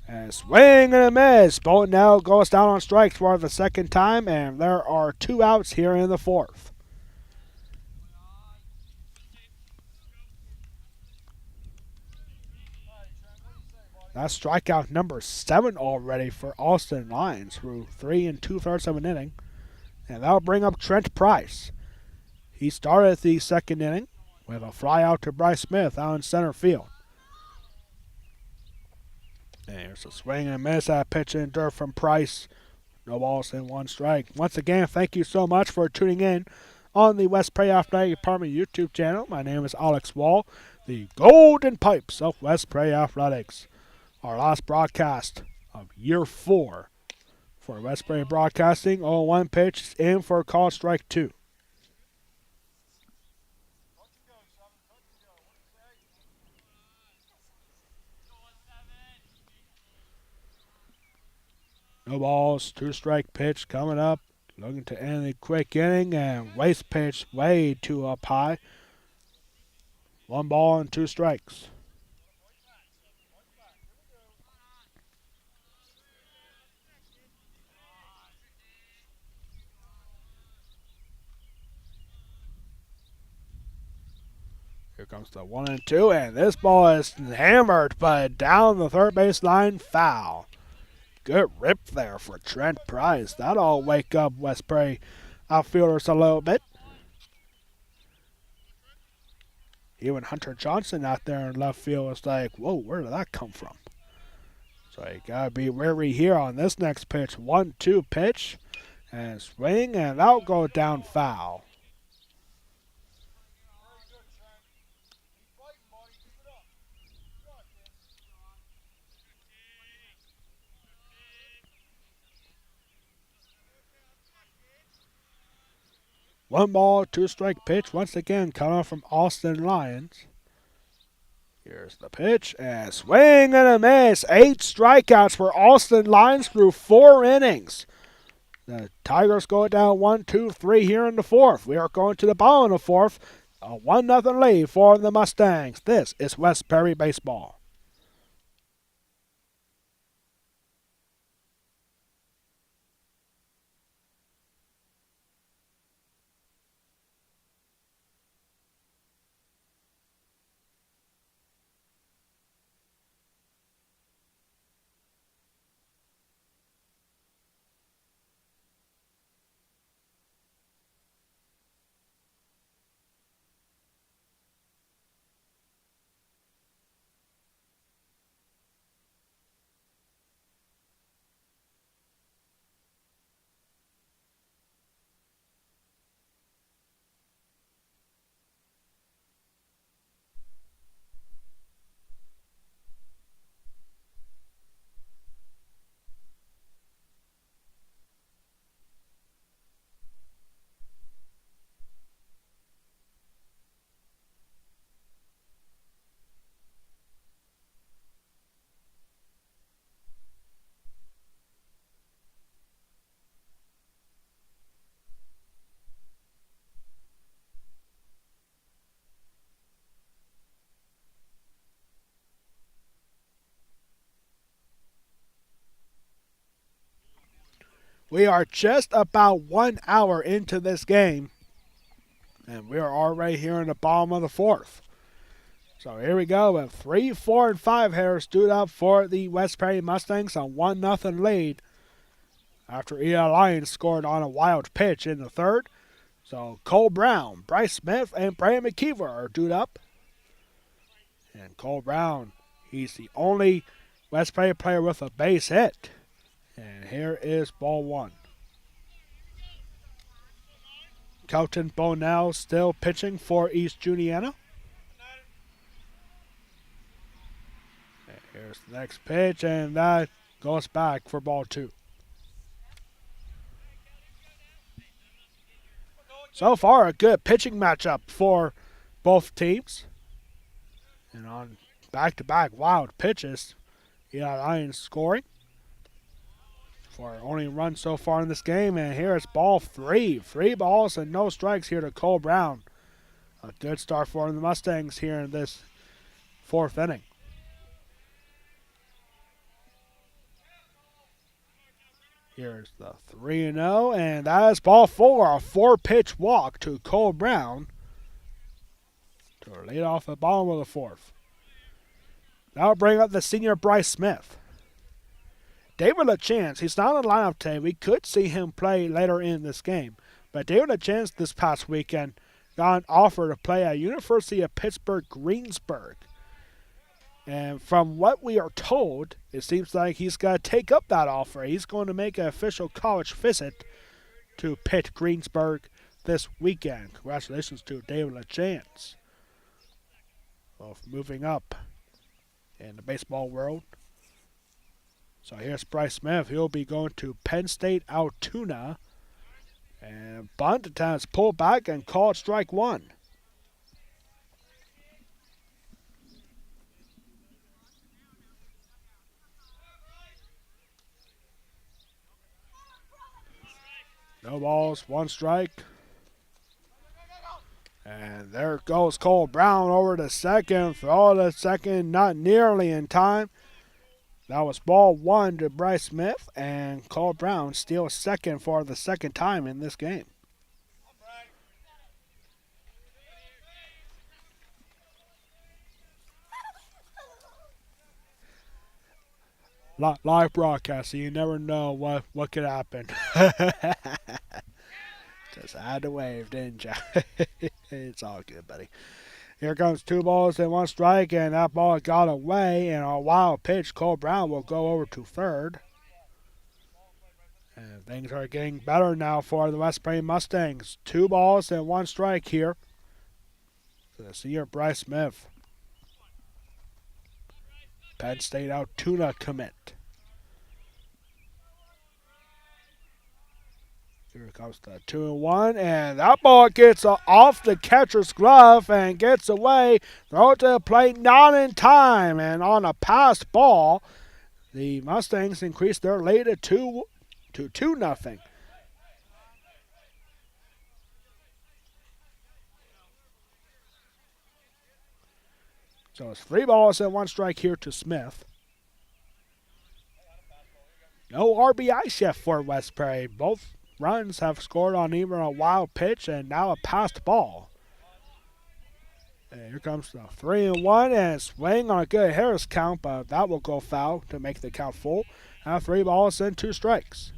And swing and a miss. Bonell goes down on strikes for the second time, and there are 2 outs here in the 4th. That's strikeout number 7 already for Austin Lyons through 3 2/3 of an inning. And that'll bring up Trent Price. He started the second inning with a fly out to Bryce Smith out in center field. And here's a swing and a miss at pitch in dirt from Price. No balls and one strike. Once again, thank you so much for tuning in on the West Prairie Athletic Department YouTube channel. My name is Alex Wall, the Golden Pipes of West Prairie Athletics. Our last broadcast of year 4 for West Prairie Broadcasting. 0-1 pitch in for call strike 2. No balls, 2-strike pitch coming up. Looking to end the quick inning and waste pitch way too up high. 1 ball and 2 strikes. Here comes the 1-2, and this ball is hammered, but down the third base line, foul. Good rip there for Trent Price. That'll wake up West Prairie outfielders a little bit. Even Hunter Johnson out there in left field was like, whoa, where did that come from? So you gotta be wary here on this next pitch. 1-2 pitch, and swing, and that'll go down foul. One ball, 2-strike pitch once again coming from Austin Lyons. Here's the pitch, and swing and a miss. 8 strikeouts for Austin Lyons through 4 innings. The Tigers go down 1-2-3 here in the 4th. We are going to the bottom of the 4th. A 1-0 lead for the Mustangs. This is West Prairie Baseball. We are just about 1 hour into this game, and we are already here in the bottom of the 4th. So here we go with 3, 4, and 5 hitters stood up for the West Prairie Mustangs on 1-0 lead after Eli Lyons scored on a wild pitch in the 3rd. So Cole Brown, Bryce Smith, and Brandon McKeever are due up. And Cole Brown, he's the only West Prairie player with a base hit. And here is ball 1. Kelton Bonell still pitching for East Juniata. And here's the next pitch, and that goes back for ball 2. So far, a good pitching matchup for both teams. And on back-to-back wild pitches, Eli Lyons scoring for only run so far in this game. And here it's ball 3. 3 balls and no strikes here to Cole Brown. A good start for the Mustangs here in this 4th inning. Here's the 3-0, and that is ball 4. A 4-pitch walk to Cole Brown to lead off the bottom of the 4th. That'll bring up the senior Bryce Smith. David LaChance, he's not in the lineup today. We could see him play later in this game. But David LaChance this past weekend got an offer to play at University of Pittsburgh Greensburg. And from what we are told, it seems like he's going to take up that offer. He's going to make an official college visit to Pitt Greensburg this weekend. Congratulations to David LaChance of moving up in the baseball world. So here's Bryce Smith. He'll be going to Penn State Altoona. And bunt attempts pulled back and called strike one. No balls, one strike. And there goes Cole Brown over to second. Throw to second, not nearly in time. That was ball one to Bryce Smith, and Cole Brown steals second for the second time in this game. Live broadcast, so you never know what could happen. Just had to wave, didn't you? It's all good, buddy. Here comes 2 balls and 1 strike, and that ball got away. And a wild pitch, Cole Brown will go over to third. And things are getting better now for the West Prairie Mustangs. 2 balls and 1 strike here. The senior Bryce Smith. Penn State Altoona commit. Here comes the 2-1, and that ball gets off the catcher's glove and gets away. Throw it to the plate, not in time, and on a passed ball, the Mustangs increase their lead to 2-0. So it's 3 balls and 1 strike here to Smith. No RBIs yet for West Prairie. Both runs have scored on either a wild pitch and now a passed ball. And here comes the 3-1 and swing on a good Harris count, but that will go foul to make the count full. Now 3 balls and 2 strikes.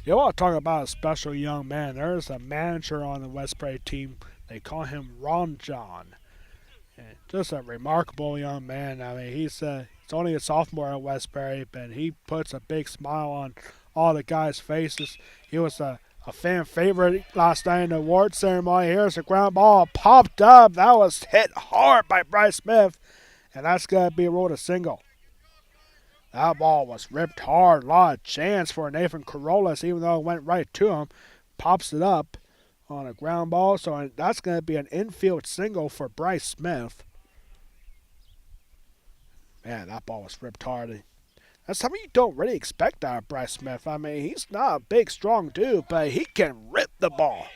You want to talk about a special young man. There's a manager on the West Prairie team. They call him Ron John. And just a remarkable young man. I mean, he's only a sophomore at West Prairie, but he puts a big smile on all the guys' faces. He was a fan favorite last night in the award ceremony. Here's a ground ball popped up. That was hit hard by Bryce Smith, and that's going to be ruled a single. That ball was ripped hard. A lot of chance for Nathan Corollas, even though it went right to him. Pops it up on a ground ball, so that's going to be an infield single for Bryce Smith. Man, that ball was ripped hard. That's something you don't really expect out of Bryce Smith. I mean, he's not a big, strong dude, but he can rip the ball.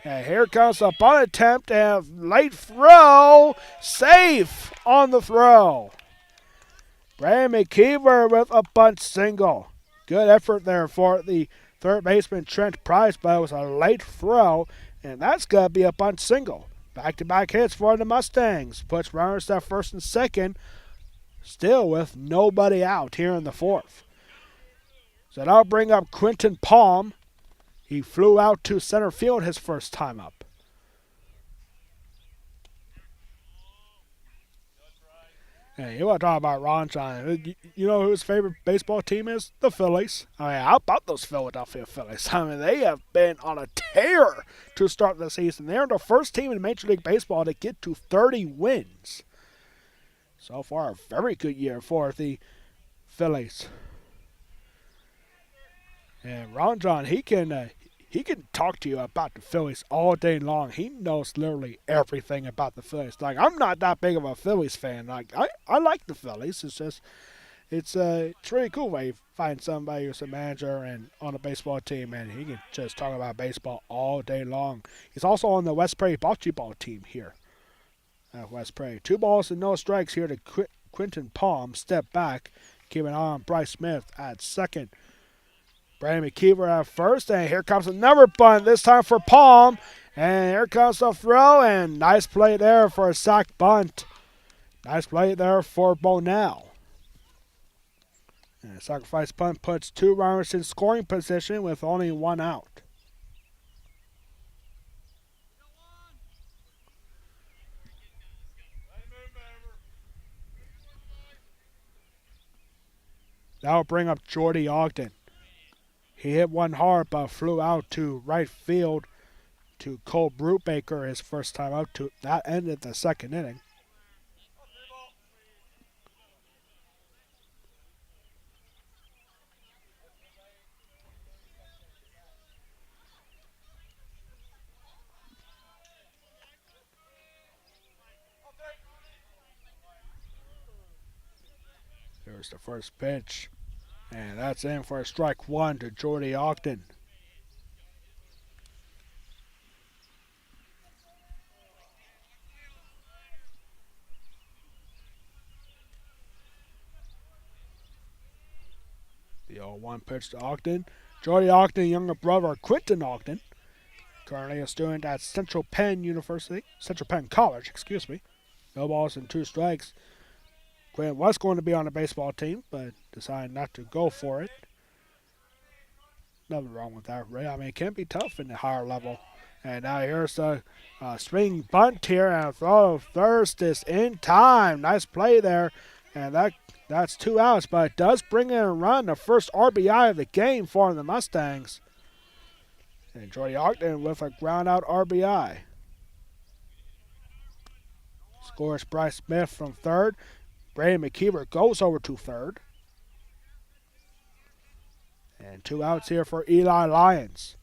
And here comes a bunt attempt and late throw. Safe on the throw. Brandon McKeever with a bunt single. Good effort there for the third baseman Trent Price, but it was a late throw, and that's going to be a bunt single. Back-to-back hits for the Mustangs. Puts runners at first and second, still with nobody out here in the fourth. So that'll bring up Quentin Palm. He flew out to center field his first time up. Hey, you want to talk about Ron John. You know who his favorite baseball team is? The Phillies. I mean, how about those Philadelphia Phillies? I mean, they have been on a tear to start the season. They're the first team in Major League Baseball to get to 30 wins. So far, a very good year for the Phillies. And Ron John, he can talk to you about the Phillies all day long. He knows literally everything about the Phillies. Like, I'm not that big of a Phillies fan. Like, I like the Phillies. It's just, it's really cool when you find somebody who's a manager and on a baseball team, and he can just talk about baseball all day long. He's also on the West Prairie bocce ball team here at West Prairie. 2 balls and no strikes here to Quentin Palm. Step back, keep an eye on Bryce Smith at second. Brandon McKeever at first, and here comes another bunt, this time for Palm. And here comes the throw, and nice play there for a sac bunt. Nice play there for Bonell. And a sacrifice bunt puts 2 runners in scoring position with only 1 out. That'll bring up Jordy Ogden. He hit one hard but flew out to right field to Cole Brubaker his first time out. To that ended the second inning. There's the first pitch, and that's in for a strike one to Jordy Ogden. The 0-1 pitch to Ogden. Jordy Ogden, younger brother Quinton Ogden, currently a student at Central Penn University, Central Penn College, excuse me. No balls and two strikes. Quinn was going to be on the baseball team, but decided not to go for it. Nothing wrong with that, Ray. I mean, it can be tough in the higher level. And now here's the swing bunt here, and a throw of first is in time. Nice play there, and that's 2 outs, but it does bring in a run, the first RBI of the game for the Mustangs. And Jordy Ogden with a ground out RBI. Scores Bryce Smith from third. Brandon McKeever goes over to third. And 2 outs here for Eli Lyons.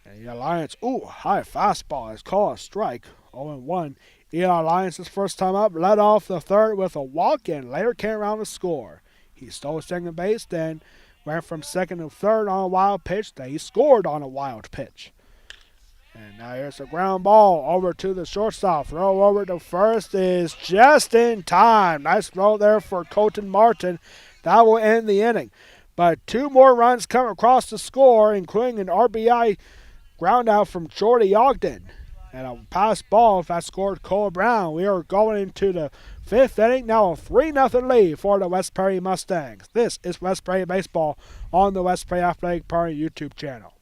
And Eli Lyons, high fastball is called a strike. 0-1. Eli Lyons, his first time up, led off the third with a walk and later came around to score. He stole second base, then went from second to third on a wild pitch. Then he scored on a wild pitch. And now here's a ground ball over to the shortstop. Throw over to first is just in time. Nice throw there for Colton Martin. That will end the inning. But 2 more runs come across the score, including an RBI ground out from Jordy Ogden. And a pass ball that scored Cole Brown. We are going into the 5th inning. Now a 3-0 lead for the West Prairie Mustangs. This is West Prairie Baseball on the West Prairie Athletic Party YouTube channel.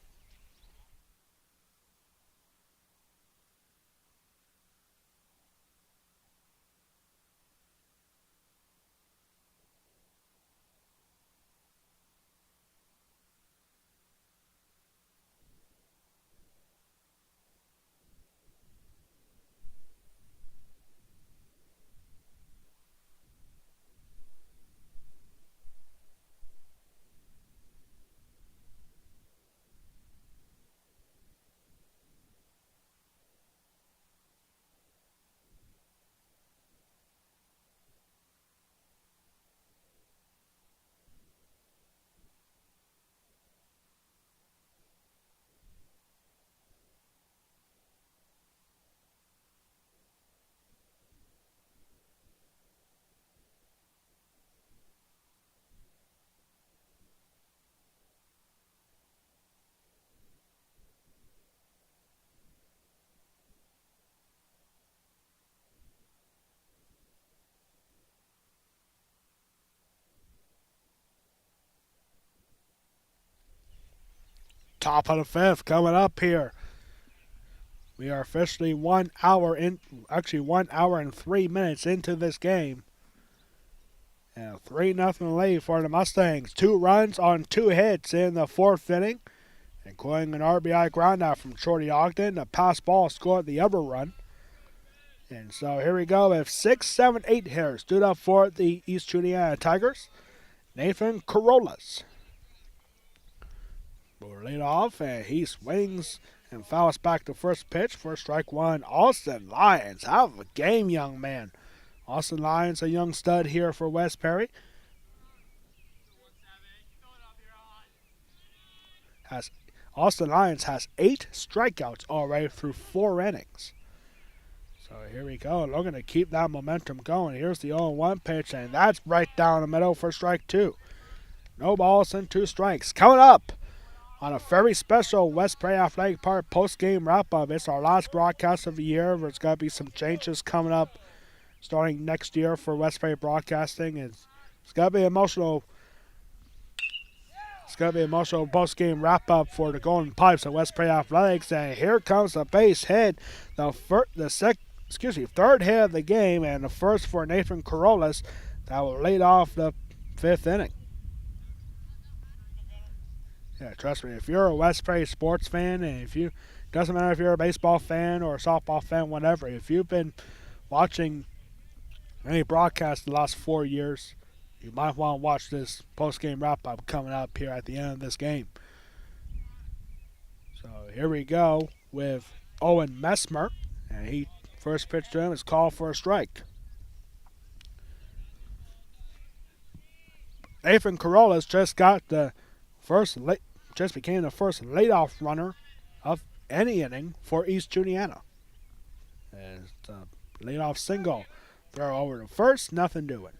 Top of the 5th coming up here. We are officially 1 hour and 3 minutes into this game. And a 3-0 lead for the Mustangs. 2 runs on 2 hits in the 4th inning, including an RBI groundout from Jordy Ogden. A pass ball scored the other run. And so here we go with 6, 7, 8 hitters stood up for the East Juniata Tigers. Nathan Corollas will lead off, and he swings and fouls back to first pitch for strike one. Austin Lyons, have a game, young man. Austin Lyons, a young stud here for West Perry. Austin Lyons has 8 strikeouts already through 4 innings. So here we go, looking to keep that momentum going. Here's the 0-1 pitch, and that's right down the middle for strike 2. No balls and 2 strikes. Coming up on a very special West Prairie Athletic Park post-game wrap-up. It's our last broadcast of the year. There's going to be some changes coming up starting next year for West Prairie Broadcasting. It's going to be emotional. It's going to be an emotional post-game wrap-up for the Golden Pipes of West Prairie Athletics. And here comes the base hit, third hit of the game, and the first for Nathan Corollas. that will lead off the fifth inning. Yeah, trust me, if you're a West Prairie sports fan, and if you doesn't matter if you're a baseball fan or a softball fan, whatever, if you've been watching any broadcast the last 4 years, you might want to watch this post game wrap up coming up here at the end of this game. So here we go with Owen Messmer, and he first pitch to him is called for a strike. Nathan Corollas just became the first leadoff runner of any inning for East Juniata. And it's a leadoff single. Throw over to first, nothing doing.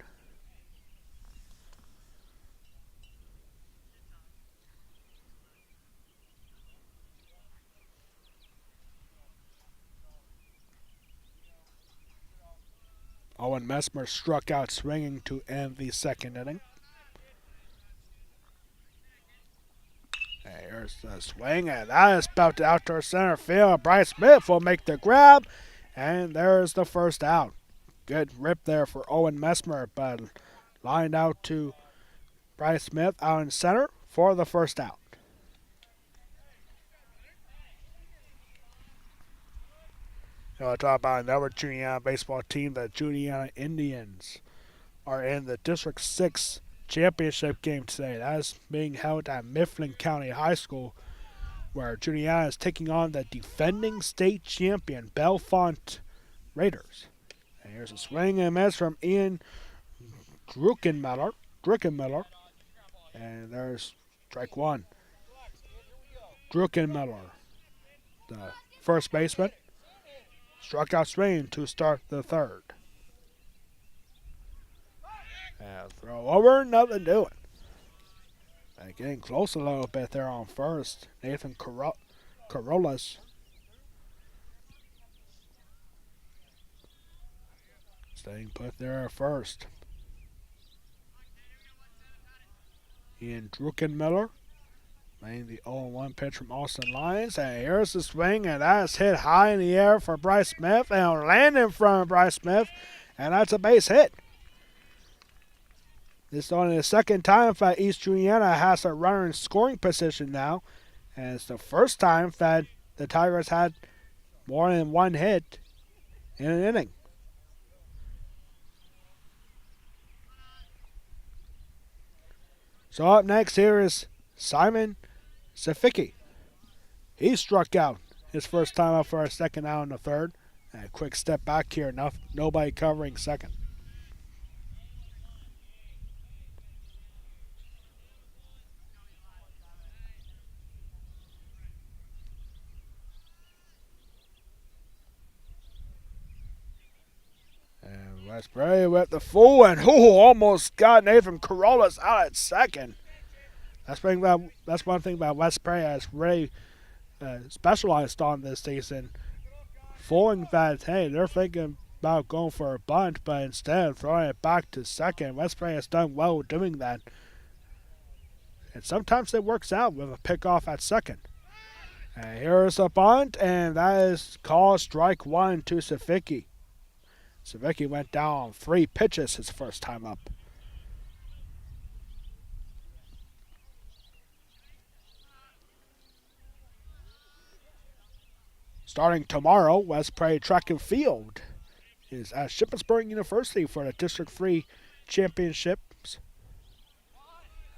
Owen Messmer struck out swinging to end the second inning. Here's the swing, and that is about out to center field. Bryce Smith will make the grab, and there's the first out. Good rip there for Owen Messmer, but lined out to Bryce Smith out in center for the first out. You want to talk about another Juniata baseball team, the Juniata Indians are in the District 6 championship game today. That is being held at Mifflin County High School, where Juniata is taking on the defending state champion Bellefonte Raiders. And here's a swing and a miss from Ian Druckenmiller. And there's strike one. Druckenmiller, the first baseman, struck out swinging to start the third. And throw over, nothing doing. And getting close a little bit there on first. Nathan Corollas. Staying put there at first. Ian Druckenmiller laying the 0-1 pitch from Austin Lyons. And here's the swing, and that's hit high in the air for Bryce Smith. And land in front of Bryce Smith, and that's a base hit. This is only the second time that East Juniata has a runner in scoring position now. And it's the first time that the Tigers had more than one hit in an inning. So up next here is Simon Safiki. He struck out his first time up for a second out in the third. And a quick step back here, nobody covering second. And West Prairie with the full, and almost got Nathan Corollas out at second. That's one thing about West Prairie has really specialized on this season. Fooling that, hey, they're thinking about going for a bunt, but instead of throwing it back to second, West Prairie has done well doing that. And sometimes it works out with a pickoff at second. And here's a bunt, and that is called strike one to Safiki. Safiki went down on 3 pitches his first time up. Starting tomorrow, West Prairie Track and Field is at Shippensburg University for the District 3 Championships.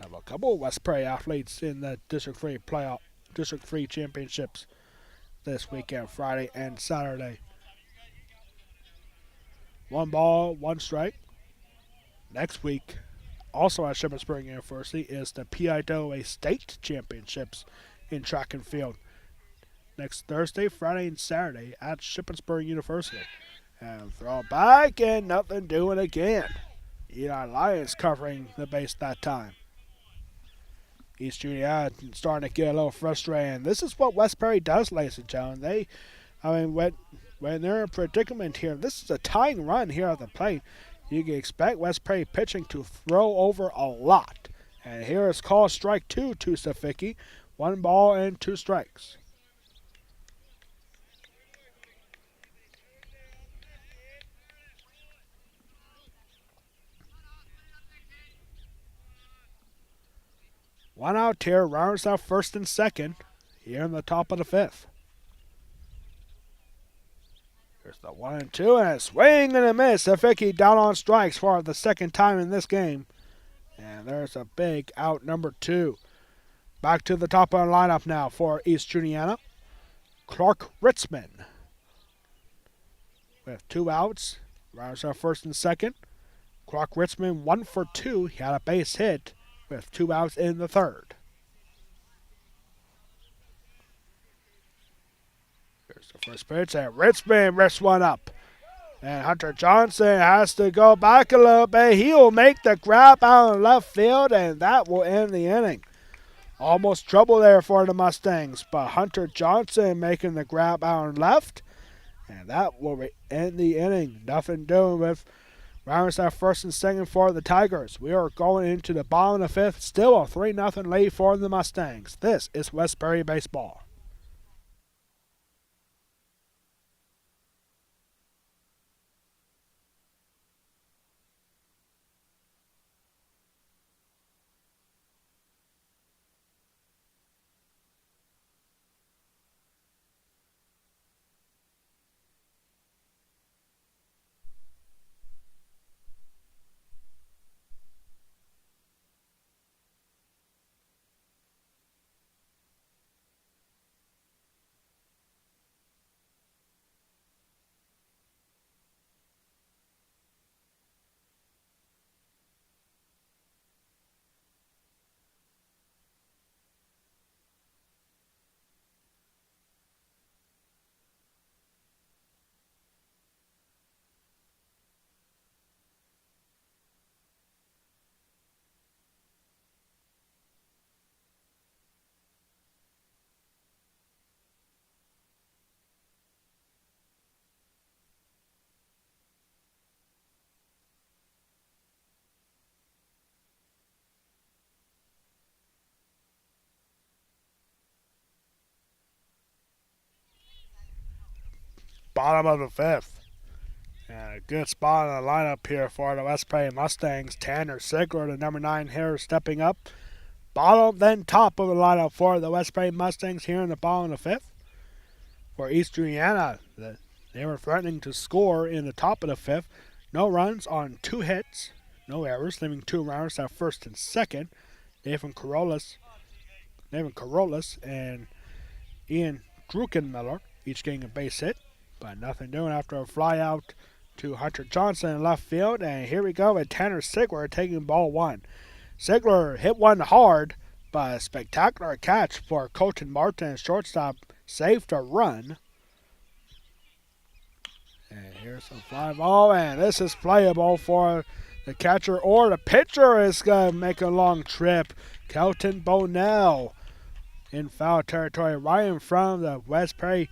Have a couple of West Prairie athletes in the District 3 Championships this weekend, Friday and Saturday. 1 ball, 1 strike. Next week, also at Shippensburg University, is the PIAA State Championships in track and field. Next Thursday, Friday, and Saturday at Shippensburg University. And throw back, and nothing doing again. Eli Lyons covering the base that time. East Juniata starting to get a little frustrated. This is what West Prairie does, ladies and gentlemen. When they're in a predicament here, this is a tying run here at the plate. You can expect West Prairie pitching to throw over a lot. And here is called strike 2 to Safiki. 1 ball and 2 strikes. One out here, rounds out first and second here in the top of the fifth. Here's the 1-2 and a swing and a miss. Afiki down on strikes for the second time in this game. And there's a big out number 2. Back to the top of the lineup now for East Juniata. Clark Ritzman with 2 outs. Rounds out first and second. Clark Ritzman 1 for 2. He had a base hit with 2 outs in the third. Here's the first pitch, and Ritzman rips one up. And Hunter Johnson has to go back a little bit. He'll make the grab out in left field, and that will end the inning. Almost trouble there for the Mustangs, but Hunter Johnson making the grab out in left, and that will end the inning. Nothing doing with rounds out first and second for the Tigers. We are going into the bottom of the fifth. Still a 3-0 lead for the Mustangs. This is West Perry Baseball. Bottom of the fifth. And a good spot in the lineup here for the West Perry Mustangs. Tanner Sigler, the number 9 hitter, stepping up. Bottom, then top of the lineup for the West Perry Mustangs here in the bottom of the fifth. For East Juniata, they were threatening to score in the top of the fifth. No runs on 2 hits, no errors, leaving 2 runners at first and second. Nathan Carolus and Ian Druckenmiller each getting a base hit, but nothing doing after a fly out to Hunter Johnson in left field. And here we go with Tanner Sigler taking ball 1. Sigler hit one hard, but a spectacular catch for Colton Martin, shortstop, saved a run. And here's a fly ball, and this is playable for the catcher, or the pitcher is going to make a long trip. Kelton Bonell in foul territory right in front of the West Perry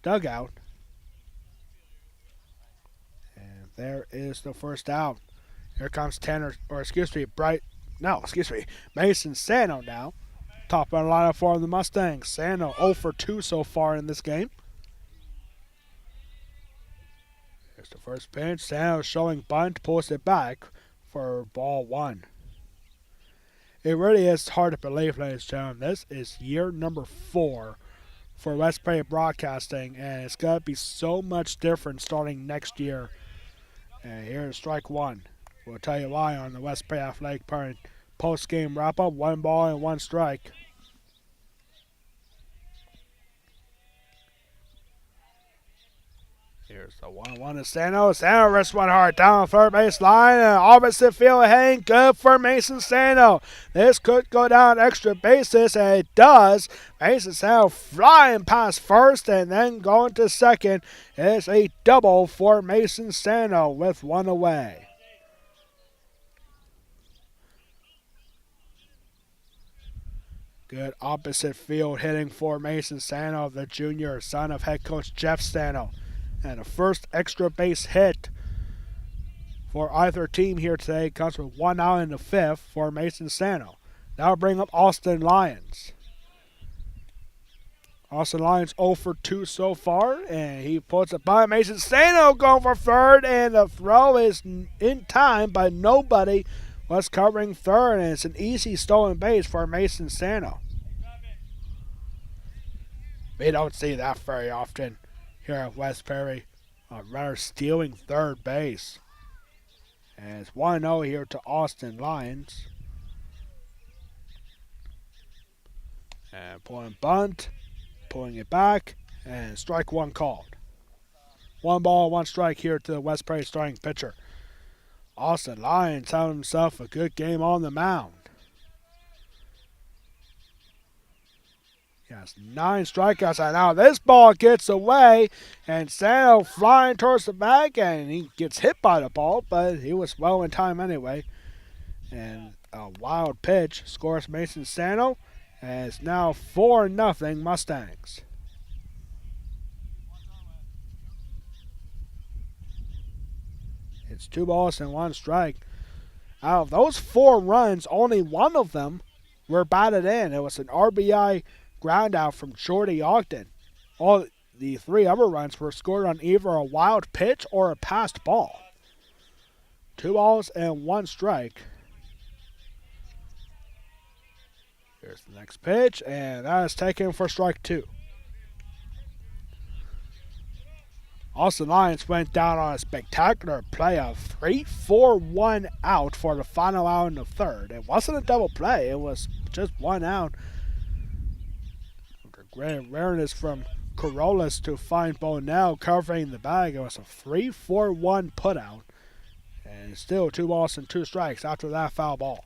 dugout. And there is the first out. Here comes Mason Sano now. Top of the lineup for the Mustangs. Sano 0 for 2 so far in this game. Here's the first pitch. Sano showing bunt, pulls it back for ball 1. It really is hard to believe, ladies and gentlemen. This is year number 4 for West Perry Broadcasting, and it's going to be so much different starting next year. And here's strike 1. We'll tell you why on the West Perry Athletic Park post-game wrap-up. 1 ball and 1 strike. Here's the 1-1 to Sano. Sano wrists one hard down third base line. And opposite field hang. Good for Mason Sano. This could go down extra bases, and it does. Mason Sano flying past first and then going to second. It's a double for Mason Sano with 1 away. Good opposite field hitting for Mason Sano, the junior, son of head coach Jeff Sano. And the first extra base hit for either team here today comes with 1 out in the 5th for Mason Sano. That'll bring up Austin Lyons. Austin Lyons 0 for 2 so far, and he puts it by Mason Sano going for third, and the throw is in time, but nobody was covering third, and it's an easy stolen base for Mason Sano. We don't see that very often here at West Perry. A runner stealing third base. And it's 1-0 here to Austin Lions. And pulling bunt, pulling it back, and strike one called. 1-1 here to the West Prairie starting pitcher. Austin Lions having himself a good game on the mound. He has 9 strikeouts, and now this ball gets away, and Sano flying towards the bag, and he gets hit by the ball, but he was well in time anyway. And a wild pitch scores Mason Sano, and it's now 4-0 Mustangs. It's 2 balls and 1 strike. Out of those 4 runs, only one of them were batted in. It was an RBI ground out from Jordy Ogden. All the 3 other runs were scored on either a wild pitch or a passed ball. 2 balls and 1 strike. Here's the next pitch, and that is taken for strike 2. Austin Lions went down on a spectacular play of 3-4-1 out for the final out in the third. It wasn't a double play, it was just 1 out. The great awareness from Corollas to find Bonell covering the bag. It was a 3-4-1 putout. And still 2 balls and 2 strikes after that foul ball.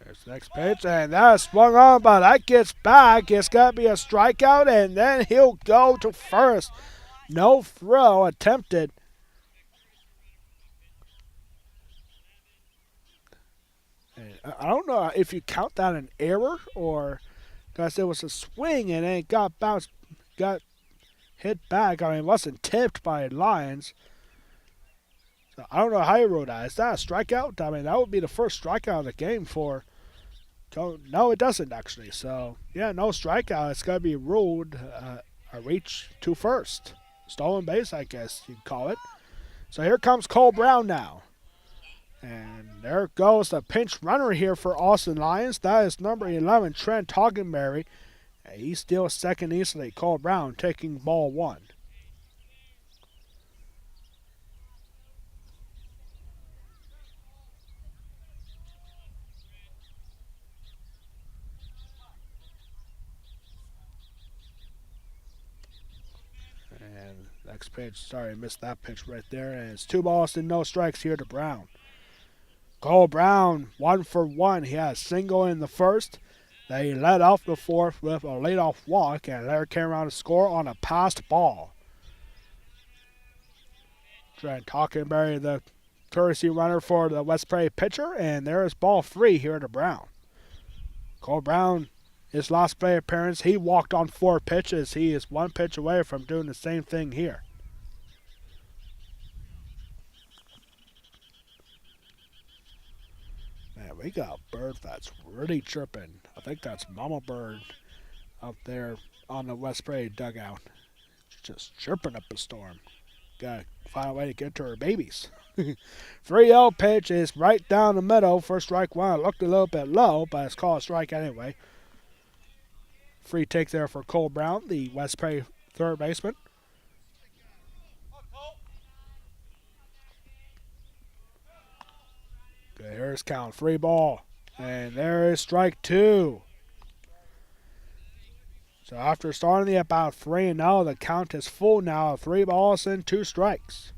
There's the next pitch, and that's swung on, but that gets back. It's got to be a strikeout, and then he'll go to first. No throw attempted. And I don't know if you count that an error or because it was a swing and it got hit back. I mean, it wasn't tipped by Lions. So I don't know how you wrote that. Is that a strikeout? I mean, that would be the first strikeout of the game for. No, it doesn't actually. So, yeah, no strikeout. It's going to be ruled a reach to first. Stolen base, I guess you'd call it. So here comes Cole Brown now. And there goes the pinch runner here for Austin Lions. That is number 11, Trent Hoggenberry. And he's still second easily. Cole Brown taking ball 1. Next pitch, sorry, I missed that pitch right there. And it's 2 balls and no strikes here to Brown. Cole Brown, 1 for 1. He had a single in the first. Then he led off the fourth with a leadoff walk, and there came around to score on a passed ball. Trent Hockenberry, the courtesy runner for the West Prairie pitcher, and there is ball 3 here to Brown. Cole Brown, his last play appearance, he walked on 4 pitches. He is 1 pitch away from doing the same thing here. Man, we got a bird that's really chirping. I think that's Mama Bird up there on the West Prairie dugout. Just chirping up a storm. Gotta find a way to get to her babies. 3-0 pitch is right down the middle for strike 1. It looked a little bit low, but it's called a strike anyway. Free take there for Cole Brown, the West Prairie third baseman. Good, here's count. 3 ball. And there is strike 2. So after starting the about 3-0, the count is full now of 3 balls and 2 strikes.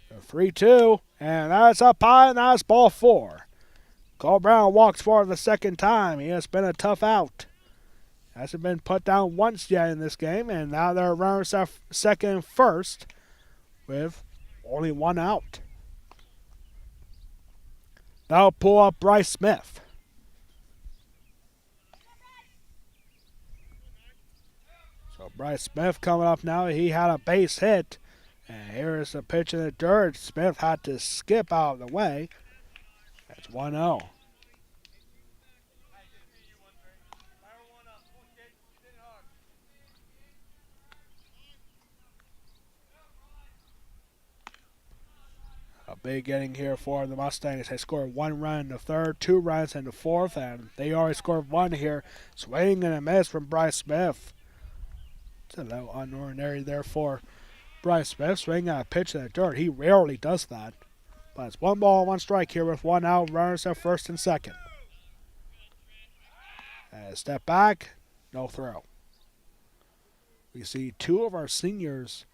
So 3-2, and that's up high, and that's ball 4. Cole Brown walks for the second time. He has been a tough out. Hasn't been put down once yet in this game, and now they're runners at second and first with only 1 out. Now pull up Bryce Smith. So Bryce Smith coming up now. He had a base hit. And here is the pitch in the dirt. Smith had to skip out of the way. That's 1-0. A big inning here for the Mustangs. They scored 1 run in the third, 2 runs in the fourth, and they already scored 1 here. Swing and a miss from Bryce Smith. It's a little unordinary there for Bryce Smith. Swinging a pitch in the dirt. He rarely does that. But it's 1 ball, 1 strike here with 1 out. Runners at first and second. And a step back, no throw. We see 2 of our seniors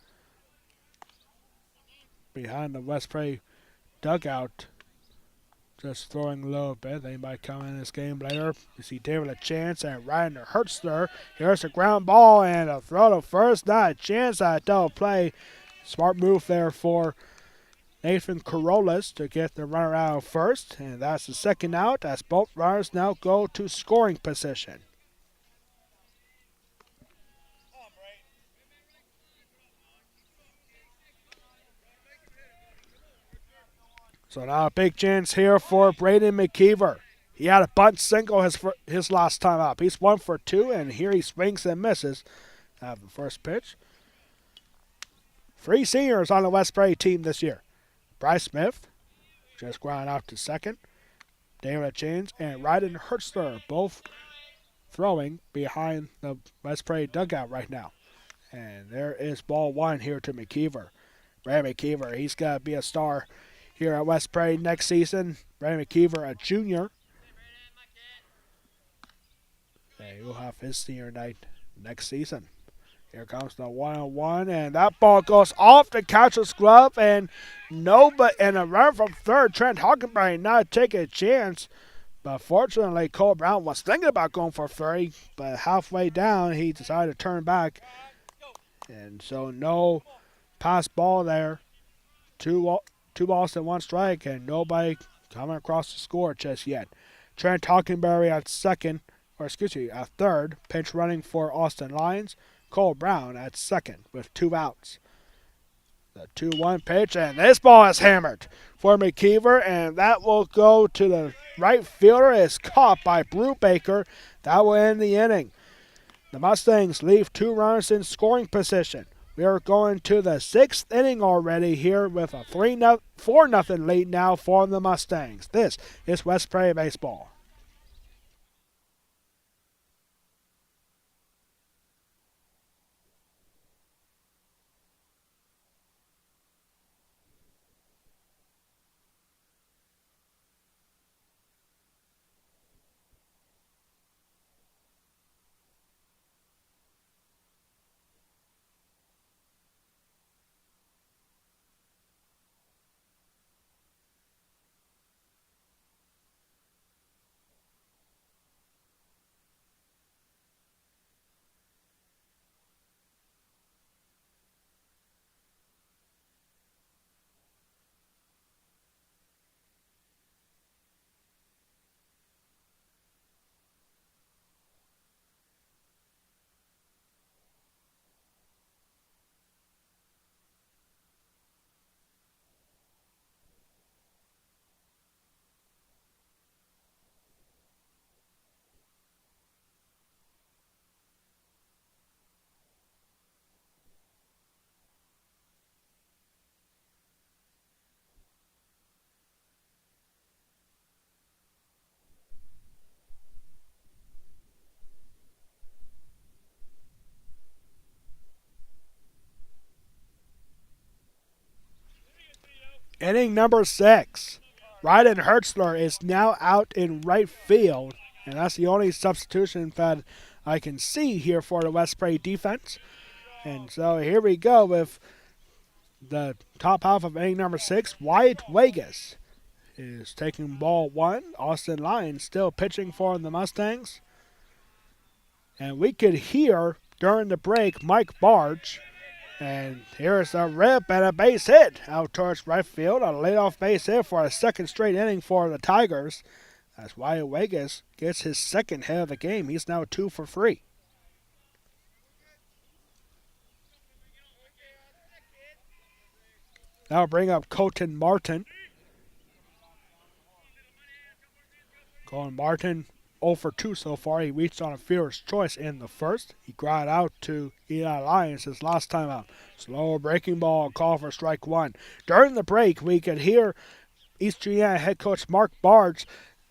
behind the West Prairie dugout, just throwing a little bit. They might come in this game later. You see David a chance at riding the Hertzler. Here's a ground ball and a throw to first. Not a chance at a double play. Smart move there for Nathan Corollas to get the runner out of first. And that's the second out as both runners now go to scoring position. So now a big chance here for Braden McKeever. He had a bunt single his last time up. He's 1 for 2, and here he swings and misses. The first pitch. 3 seniors on the West Prairie team this year. Bryce Smith just ground out to second. David Chains and Ryden Hertzler both throwing behind the West Prairie dugout right now. And there is ball 1 here to McKeever. Brad McKeever, he's got to be a star here at West Prairie next season. Brad McKeever, a junior. And he'll have his senior night next season. Here comes the 1-on-1, and that ball goes off the catcher's glove, and a run from third. Trent Hockenberry not taking a chance, but fortunately Cole Brown was thinking about going for 30, but halfway down he decided to turn back, and so no pass ball there. Two balls and 1 strike, and nobody coming across the score just yet. Trent Hockenberry at third, pinch running for Austin Lyons. Cole Brown at second with 2 outs. The 2-1 pitch, and this ball is hammered for McKeever, and that will go to the right fielder. It's caught by Brubaker. That will end the inning. The Mustangs leave 2 runners in scoring position. We are going to the 6th inning already here with a 4-0 lead now for the Mustangs. This is West Prairie Baseball. Inning number 6. Ryden Hertzler is now out in right field, and that's the only substitution that I can see here for the West Prairie defense. And so here we go with the top half of inning number 6. Wyatt Vegas is taking ball 1. Austin Lyons still pitching for the Mustangs. And we could hear during the break Mike Barge. And here's a rip and a base hit out towards right field. A leadoff base hit for a 2nd straight inning for the Tigers. As Wyatt Vegas gets his 2nd hit of the game. He's now 2 for 3. That'll bring up Colton Martin. Colton Martin 0 for 2 so far. He reached on a fielder's choice in the first. He grounded out to Eli Lyons his last time out. Slow breaking ball, call for strike one. During the break, we could hear East Juniata head coach Mark Barge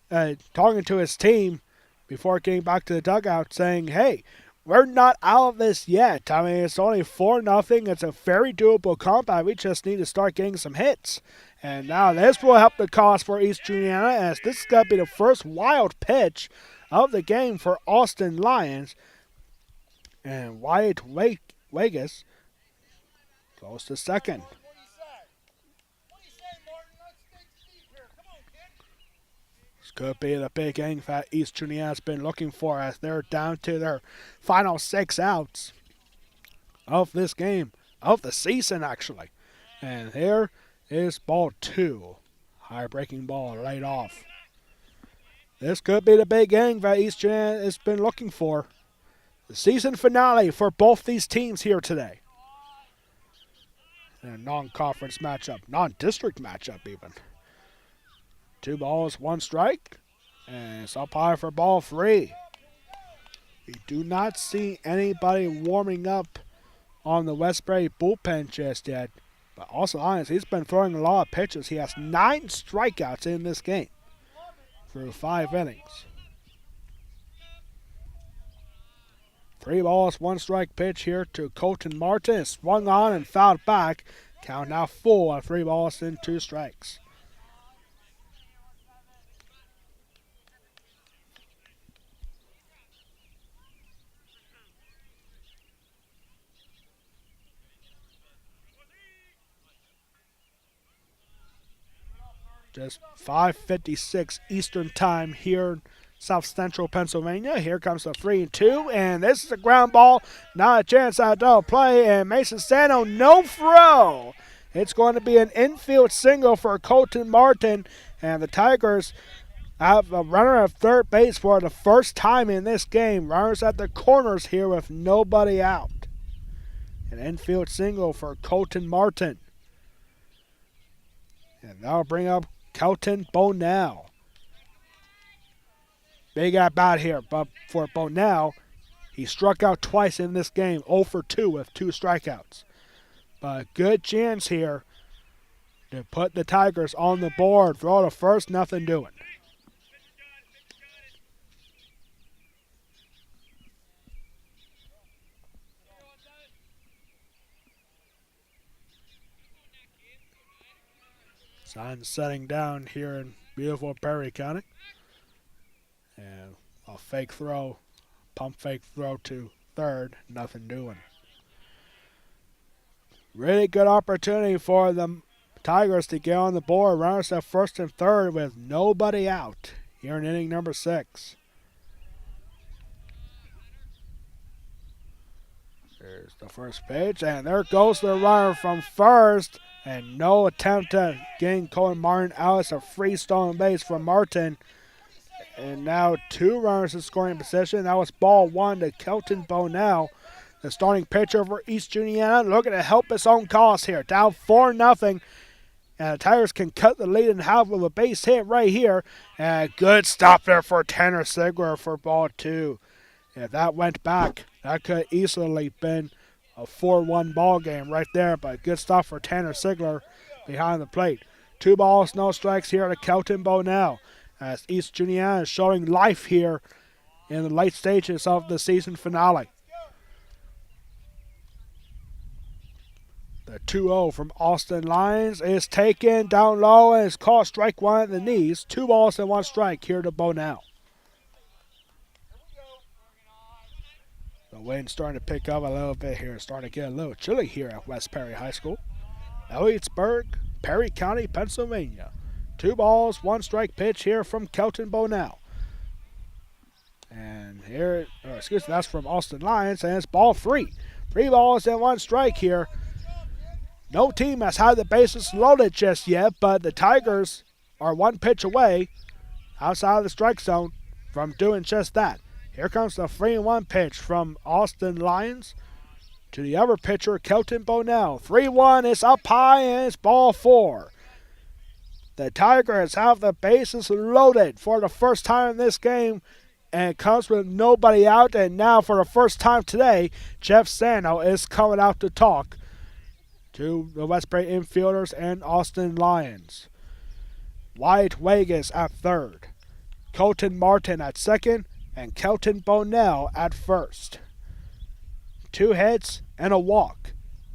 talking to his team before getting back to the dugout saying, hey, we're not out of this yet. I mean, it's only 4-0. It's a very doable comeback. We just need to start getting some hits. And now this will help the cause for East Juniata, as this is going to be the first wild pitch of the game for Austin Lions. And Wyatt Vegas goes to second. This could be the big inning that East Juniata's been looking for, as they're down to their final 6 outs of this game, of the season actually. And here is ball 2. High breaking ball right off. This could be the big inning that East Juniata has been looking for. The season finale for both these teams here today. In a non-conference matchup, non-district matchup even. 2 balls, 1 strike. And it's up high for ball 3. We do not see anybody warming up on the Westbury bullpen just yet. But also Lions, he's been throwing a lot of pitches. He has 9 strikeouts in this game through 5 innings. 3 balls, 1 strike pitch here to Colton Martin. It's swung on and fouled back. Count now full on 3 balls and 2 strikes. Just 5:56 Eastern time here in South Central Pennsylvania. Here comes the 3-2, and this is a ground ball. Not a chance at double play, and Mason Sano no throw. It's going to be an infield single for Colton Martin, and the Tigers have a runner at third base for the first time in this game. Runners at the corners here with nobody out. An infield single for Colton Martin. And that'll bring up Kelton Bonell. Big at bat here, but for Bonell, he struck out twice in this game, 0 for 2 with 2 strikeouts. But good chance here to put the Tigers on the board. Throw to first, nothing doing. Sun setting down here in beautiful Perry County. And a fake throw, pump fake throw to third, nothing doing. Really good opportunity for the Tigers to get on the board. Runners at first and third with nobody out here in inning number 6. There's the first pitch, and there goes the runner from first. And no attempt at getting Colton Martin out. It's a free stolen base from Martin. And now 2 runners in scoring position. That was ball 1 to Kelton Bonell, the starting pitcher for East Juniata, looking to help his own cause here. Down 4-0. And the Tigers can cut the lead in half with a base hit right here. And a good stop there for Tanner Sigler for ball 2. If that went back, that could easily been a 4-1 ball game right there, but good stuff for Tanner Sigler behind the plate. 2 balls, no strikes here to Kelton Bonell, as East Juniata is showing life here in the late stages of the season finale. The 2-0 from Austin Lions is taken down low and is called strike 1 at the knees. 2 balls and 1 strike here to Bonell. The wind's starting to pick up a little bit here. It's starting to get a little chilly here at West Perry High School. Elliotsburg, Perry County, Pennsylvania. 2 balls, 1 strike pitch here from Kelton Bonell. And here, that's from Austin Lions, and it's ball 3. 3 balls and 1 strike here. No team has had the bases loaded just yet, but the Tigers are 1 pitch away outside of the strike zone from doing just that. Here comes the 3-1 pitch from Austin Lions. to the other pitcher, Kelton Bonell. 3-1 is up high and it's ball 4. The Tigers have the bases loaded for the first time in this game, and it comes with nobody out. And now, for the first time today, Jeff Sano is coming out to talk to the Westbury infielders and Austin Lions. Wyatt Vegas at third, Colton Martin at second, and Kelton Bonell at first. 2 hits and a walk,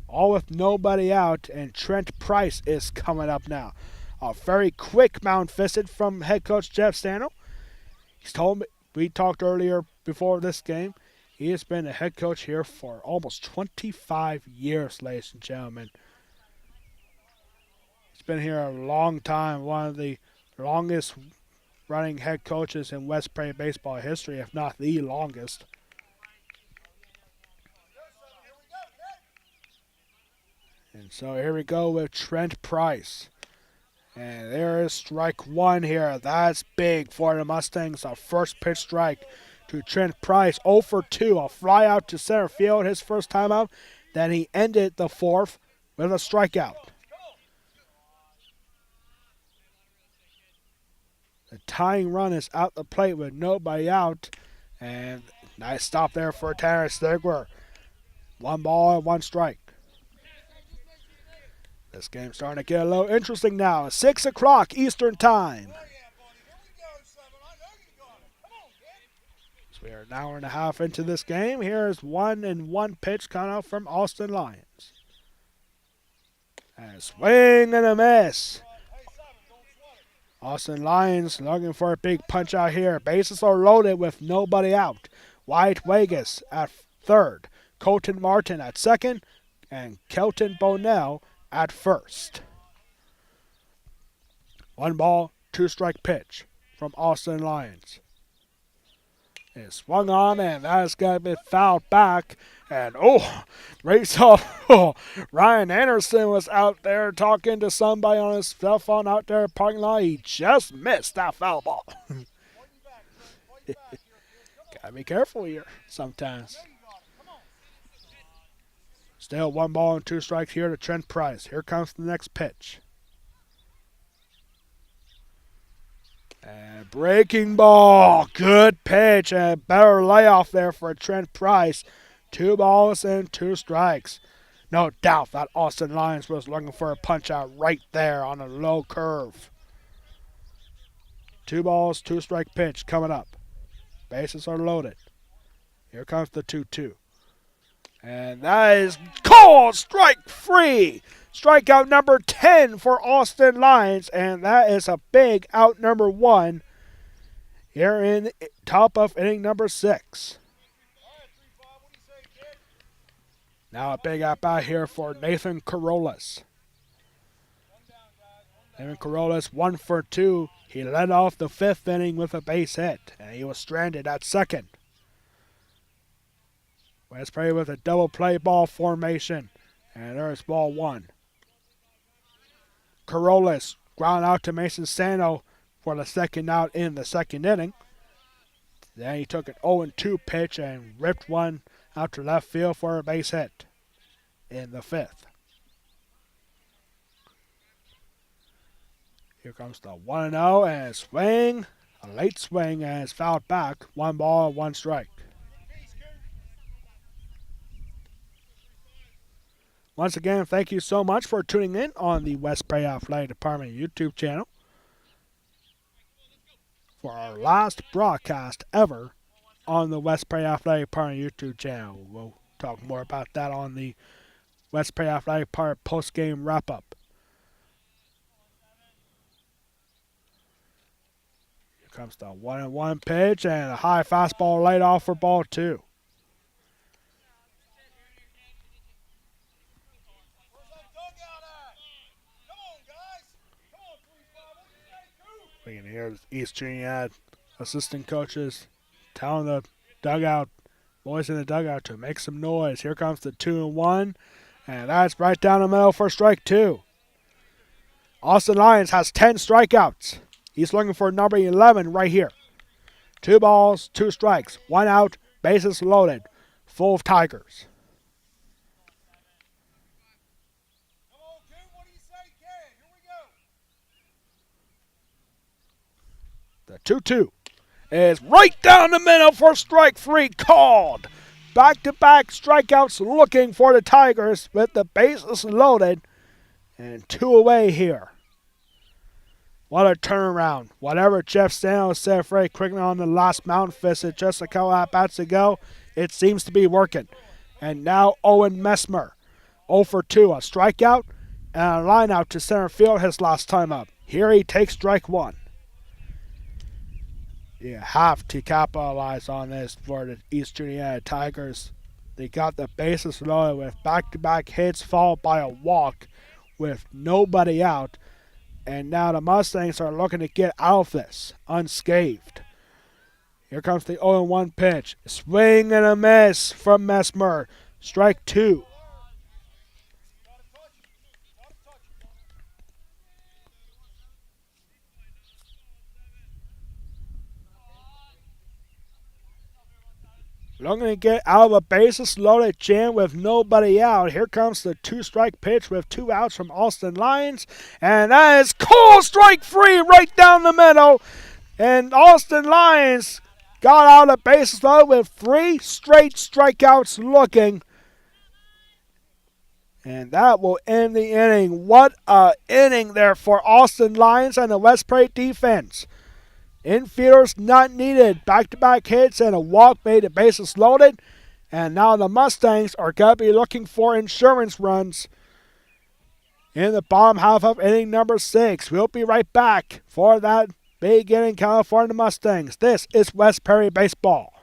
all with nobody out, and Trent Price is coming up now. A very quick mound visit from head coach Jeff Sano. He's told me, we talked earlier before this game, he has been a head coach here for almost 25 years, ladies and gentlemen. He's been here a long time, one of the longest running head coaches in Westbury baseball history, if not the longest. And so here we go with Trent Price. And there is strike 1 here. That's big for the Mustangs. A first pitch strike to Trent Price. 0 for 2. A fly out to center field, his first time out. Then he ended the 4th with a strikeout. The tying run is out the plate with nobody out. And nice stop there for Tanner Stigler. 1 ball and 1 strike. This game's starting to get a little interesting now. 6 o'clock Eastern Time. So we are an hour and a half into this game. Here's 1-1 pitch coming out from Austin Lions. And a swing and a miss. Austin Lions looking for a big punch out here. Bases are loaded with nobody out. Wyatt Vegas at third, Colton Martin at second, and Kelton Bonell at first. 1 ball, 2 strike pitch from Austin Lions. It swung on, and that has got to be fouled back. And race off. Ryan Anderson was out there talking to somebody on his cell phone out there in the parking lot. He just missed that foul ball. Gotta be careful here sometimes. Still 1 ball and 2 strikes here to Trent Price. Here comes the next pitch. And breaking ball. Good pitch and better layoff there for Trent Price. 2 balls and 2 strikes. No doubt that Austin Lions was looking for a punch out right there on a low curve. 2 balls, 2 strike pitch coming up. Bases are loaded. Here comes the 2-2. And that is called strike free. Strikeout number 10 for Austin Lions. And that is a big out number 1 here in top of inning number 6. Now a big at bat here for Nathan Corollas. Nathan Corollas 1 for 2. He led off the 5th inning with a base hit. And he was stranded at second. Westbury with a double play ball formation. And there's ball 1. Corollas ground out to Mason Sano for the second out in the 2nd inning. Then he took an 0-2 pitch and ripped one out to left field for a base hit in the 5th. Here comes the 1-0 and a swing. A late swing and it's fouled back. 1 ball, 1 strike. Once again, thank you so much for tuning in on the Westbury Athletic Department YouTube channel for our last broadcast ever on the Westbury Athletic Department YouTube channel. We'll talk more about that on the Westbury Athletic Department post-game wrap-up. Here comes the 1-1 pitch and a high fastball laid off for ball 2. We can hear East Juniata assistant coaches telling the dugout, boys in the dugout, to make some noise. Here comes the 2-1, and that's right down the middle for strike 2. Austin Lions has 10 strikeouts. He's looking for number 11 right here. 2 balls, 2 strikes, 1 out, bases loaded, full of Tigers. 2-2. Is right down the middle for strike three called. Back-to-back strikeouts looking for the Tigers with the bases loaded and two away here. What a turnaround. Whatever Jeff Stano said very quickly on the last mound visit just a couple at-bats ago, it seems to be working. And now Owen Messmer, 0 for 2, a strikeout and a line out to center field his last time up. Here he takes strike one. You have to capitalize on this for the East Juniata Tigers. They got the bases loaded with back-to-back hits followed by a walk with nobody out. And now the Mustangs are looking to get out of this unscathed. Here comes the 0-1 pitch. Swing and a miss from Messmer. Strike two. Looking to get out of a bases loaded jam with nobody out. Here comes the two-strike pitch with two outs from Austin Lyons. And that is called strike three right down the middle. And Austin Lyons got out of bases loaded with three straight strikeouts looking. And that will end the inning. What a inning there for Austin Lyons and the West Prairie defense. Infielders not needed. Back-to-back hits and a walk made the bases loaded. And now the Mustangs are going to be looking for insurance runs in the bottom half of inning number 6. We'll be right back for that big inning count for the Mustangs. This is West Prairie Baseball.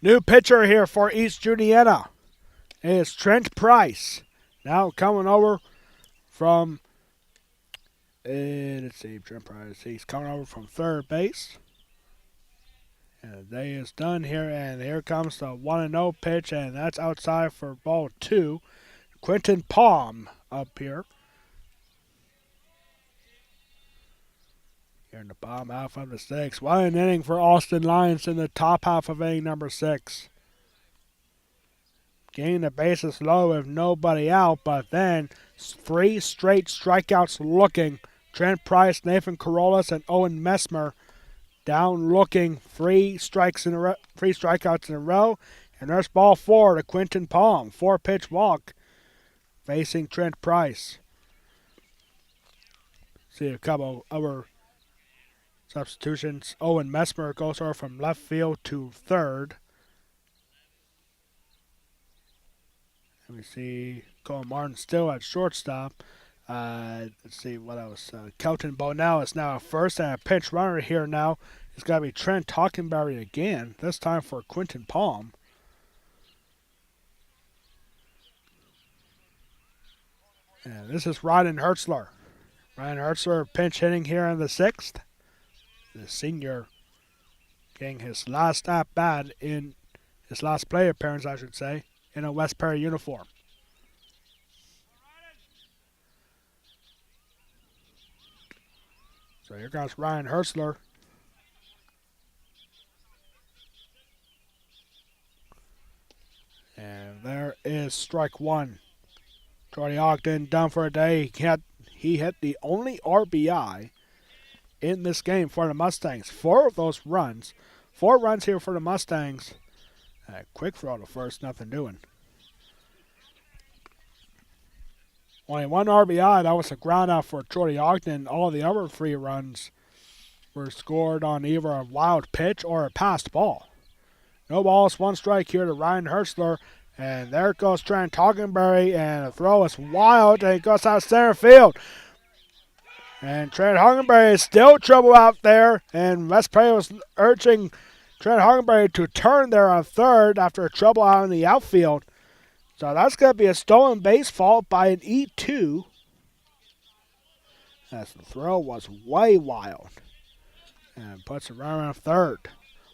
New pitcher here for East Juniata is Trent Price. Now coming over from, let's see, Trent Price. He's coming over from third base. And the day is done here, and here comes the 1-0 pitch, and that's outside for ball 2. Quentin Palm up here. Here in the bottom half of the 6th. What an inning for Austin Lyons in the top half of inning number 6. Getting the bases low with nobody out, but then 3 straight strikeouts looking. Trent Price, Nathan Corollas, and Owen Messmer down looking, three strikeouts in a row. And there's ball four to Quinton Palm. 4-pitch walk facing Trent Price. See a couple other substitutions. Owen Messmer goes over from left field to third. Let me see. Cole Martin still at shortstop. Let's see what else. Kelton Bonell is now at first, and a pinch runner here now. It's got to be Trent Hockenberry again, this time for Quinton Palm. And this is Ryan Hertzler. Ryan Hertzler pinch hitting here in the sixth. The senior getting his last at bat in his last play appearance, I should say, in a West Perry uniform. So here comes Ryan Hertzler. And there is strike one. Jordy Ogden done for a day. He hit the only RBI in this game for the Mustangs. 4 of those runs. 4 runs here for the Mustangs. Quick throw to first, nothing doing. Only 1 RBI. That was a ground out for Jordy Ogden. All the other 3 runs were scored on either a wild pitch or a passed ball. No balls, 1 strike here to Ryan Hertzler. And there goes Trent Hockenberry, and the throw is wild, and it goes out center field. And Trent Hockenberry is still trouble out there, and West Perry was urging Trent Hockenberry to turn there on third after a trouble out in the outfield. So that's going to be a stolen base fault by an E2. As the throw was way wild. And puts it right around third.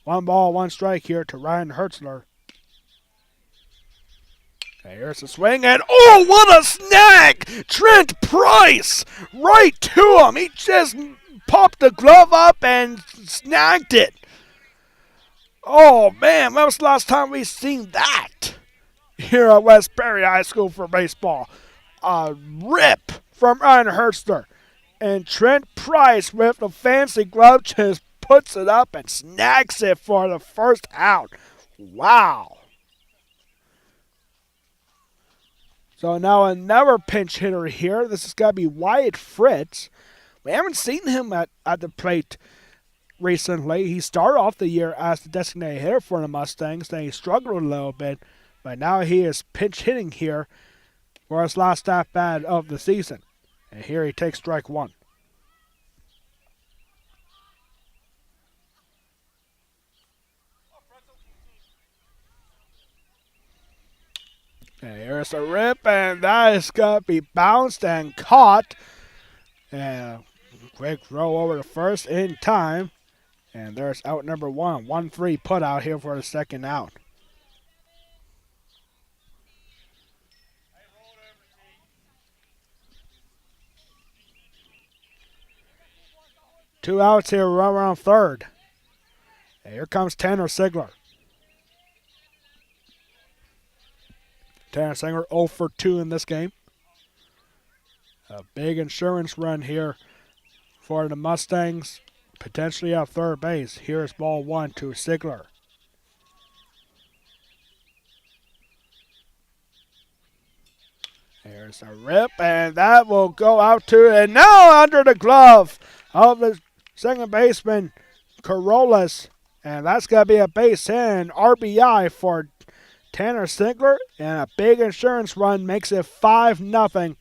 1 ball, 1 strike here to Ryan Hertzler. Okay, here's the swing, and oh, what a snag! Trent Price right to him. He just popped the glove up and snagged it. Oh, man, when was the last time we've seen that here at West Perry High School for baseball? A rip from Ryan Hertzler. And Trent Price with the fancy glove just puts it up and snags it for the first out. Wow. So now another pinch hitter here. This is going to be Wyatt Fritz. We haven't seen him at the plate recently. He started off the year as the designated hitter for the Mustangs. Then he struggled a little bit. But now he is pinch hitting here for his last at bat of the season. And here he takes strike 1. And here's a rip, and that is going to be bounced and caught. And a quick throw over to first in time. And there's out number 1. 1-3 put out here for the second out. Two outs here, run around third. And here comes Tanner Sigler. Tanner Sigler 0 for 2 in this game. A big insurance run here for the Mustangs, potentially at third base. Here's ball 1 to Sigler. There's a rip, and that will go out to, and now under the glove of the second baseman, Corollas. And that's going to be a base hit and RBI for Tanner Sigler, and a big insurance run makes it 5-0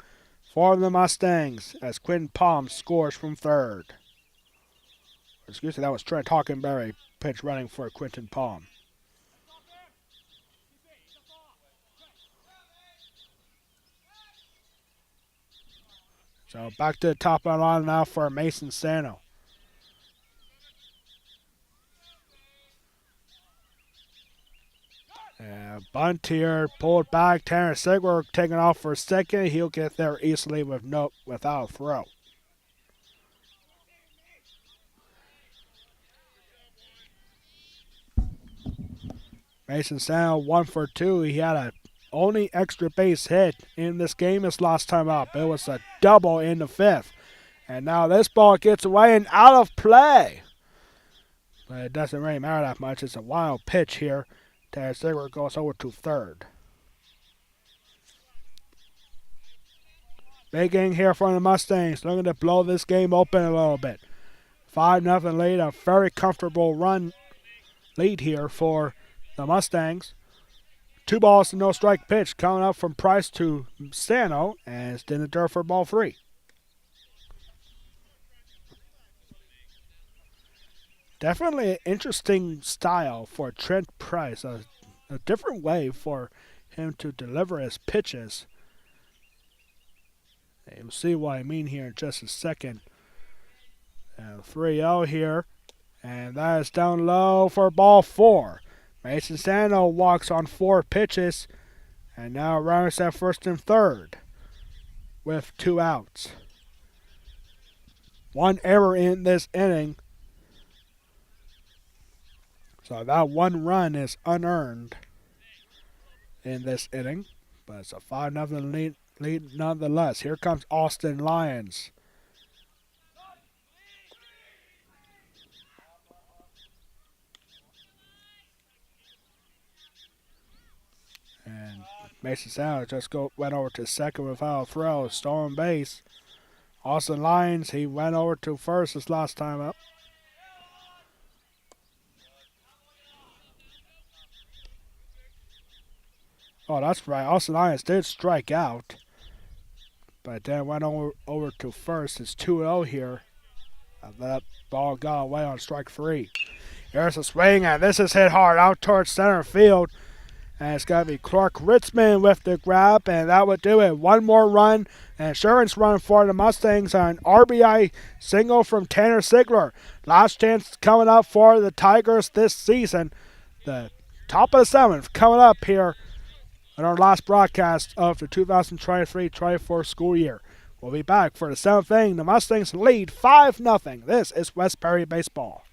for the Mustangs as Quinton Palm scores from third. Excuse me, that was Trent Hockenberry pitch running for Quinton Palm. So back to the top of the line now for Mason Sano. Bunt here, pulled back. Tanner Sigler taking off for a second. He'll get there easily without a throw. Mason Sano 1 for 2. He had a only extra base hit in this game his last time up. It was a double in the 5th. And now this ball gets away and out of play. But it doesn't really matter that much. It's a wild pitch here. Terry Ziegler goes over to third. Big inning here for the Mustangs. Looking to blow this game open a little bit. 5-0 lead. A very comfortable run lead here for the Mustangs. 2 balls to no strike pitch coming up from Price to Sano, and it's in the dirt for ball 3. Definitely an interesting style for Trent Price. A different way for him to deliver his pitches. You'll see what I mean here in just a second. 3-0 here, and that is down low for ball 4. Mason Sano walks on 4 pitches, and now runners at first and third with 2 outs. 1 error in this inning, so that 1 run is unearned in this inning, but it's a 5-0 lead nonetheless. Here comes Austin Lyons. And Mason Sanders just went over to second without a throw, stolen base. Austin Lyons, he went over to first his last time up. Oh, that's right. Austin Lyons did strike out, but then went over to first. It's 2-0 here. And that ball got away on strike 3. Here's a swing, and this is hit hard out towards center field. And it's going to be Clark Ritzman with the grab, and that would do it. 1 more run, and insurance run for the Mustangs on RBI single from Tanner Ziegler. Last chance coming up for the Tigers this season. The top of the 7th coming up here in our last broadcast of the 2023-24 school year. We'll be back for the 7th inning. The Mustangs lead 5-0. This is West Perry Baseball.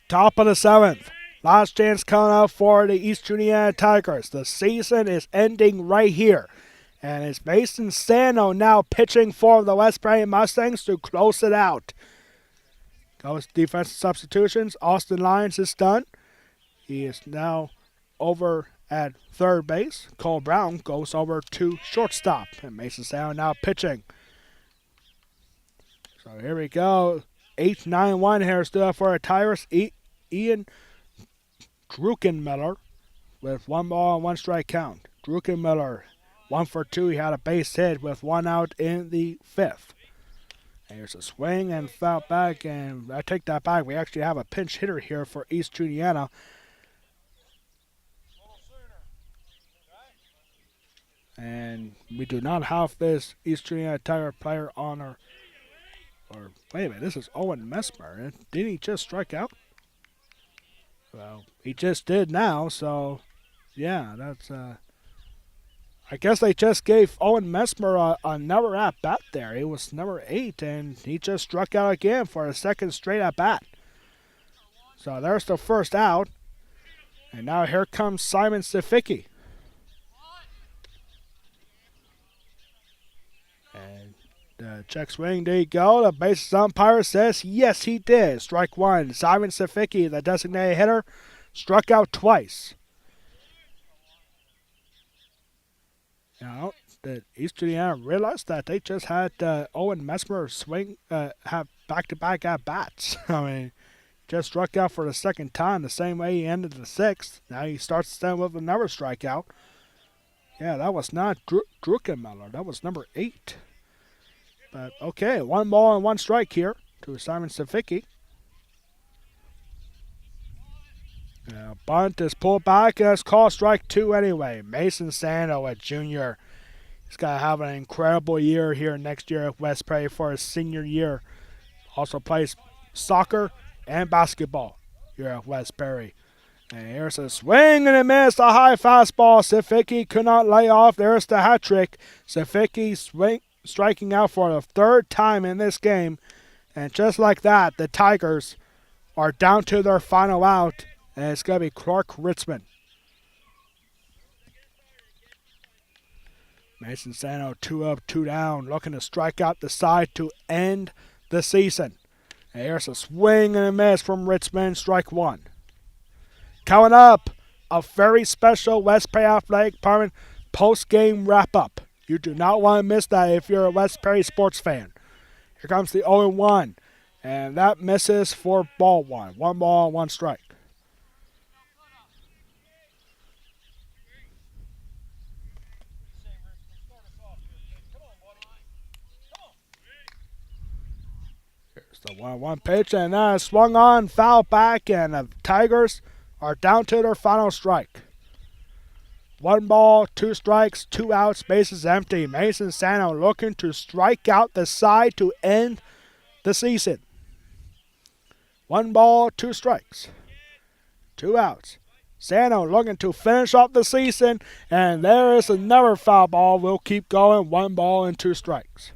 Top of the 7th. Last chance coming up for the East Juniata Tigers. The season is ending right here. And it's Mason Sano now pitching for the West Perry Mustangs to close it out. Goes defensive substitutions. Austin Lyons is done. He is now over at third base. Cole Brown goes over to shortstop. And Mason Sano now pitching. So here we go. 8-9-1 here still up for the Tigers. Ian Druckenmiller with 1 ball and 1 strike count. Druckenmiller, 1 for 2. He had a base hit with 1 out in the 5th. And here's a swing and foul back, and I take that back. We actually have a pinch hitter here for East Juniata. And we do not have this Eastern United Tiger player on our. Or, wait a minute, this is Owen Mesmer. Didn't he just strike out? Well, he just did now, so yeah, that's. I guess they just gave Owen Mesmer another at bat there. He was number 8, and he just struck out again for a second straight at bat. So there's the first out. And now here comes Simon Saficki. And check swing, there you go. The bases umpire says yes, he did. Strike one. Simon Saficki, the designated hitter, struck out twice. Now, the Eastern Indiana realized that they just had Owen Mesmer swing, have back-to-back at-bats. I mean, just struck out for the second time, the same way he ended the sixth. Now he starts the seventh with another strikeout. Yeah, that was not Druckenmiller. That was number 8. But, okay, 1 ball and 1 strike here to Simon Saficki. Bunt is pulled back and it's called strike 2 anyway. Mason Sando, a junior. He's got to have an incredible year here next year at West Prairie for his senior year. Also plays soccer and basketball here at West Prairie. And here's a swing and a miss, a high fastball. Saficki could not lay off. There's the hat trick. Saficki striking out for the 3rd time in this game. And just like that, the Tigers are down to their final out. And it's going to be Clark Ritzman. Mason Sano 2 up, 2 down, looking to strike out the side to end the season. And here's a swing and a miss from Ritzman, strike 1. Coming up, a very special West Prairie Athletic Department post-game wrap-up. You do not want to miss that if you're a West Prairie sports fan. Here comes the 0-1, and that misses for ball 1. 1 ball, 1 strike. The 1-1 pitch, and then swung on, foul back, and the Tigers are down to their final strike. 1 ball, 2 strikes, 2 outs, bases empty. Mason Sano looking to strike out the side to end the season. 1 ball, 2 strikes, 2 outs. Sano looking to finish off the season, and there is another foul ball. We'll keep going. 1 ball and 2 strikes.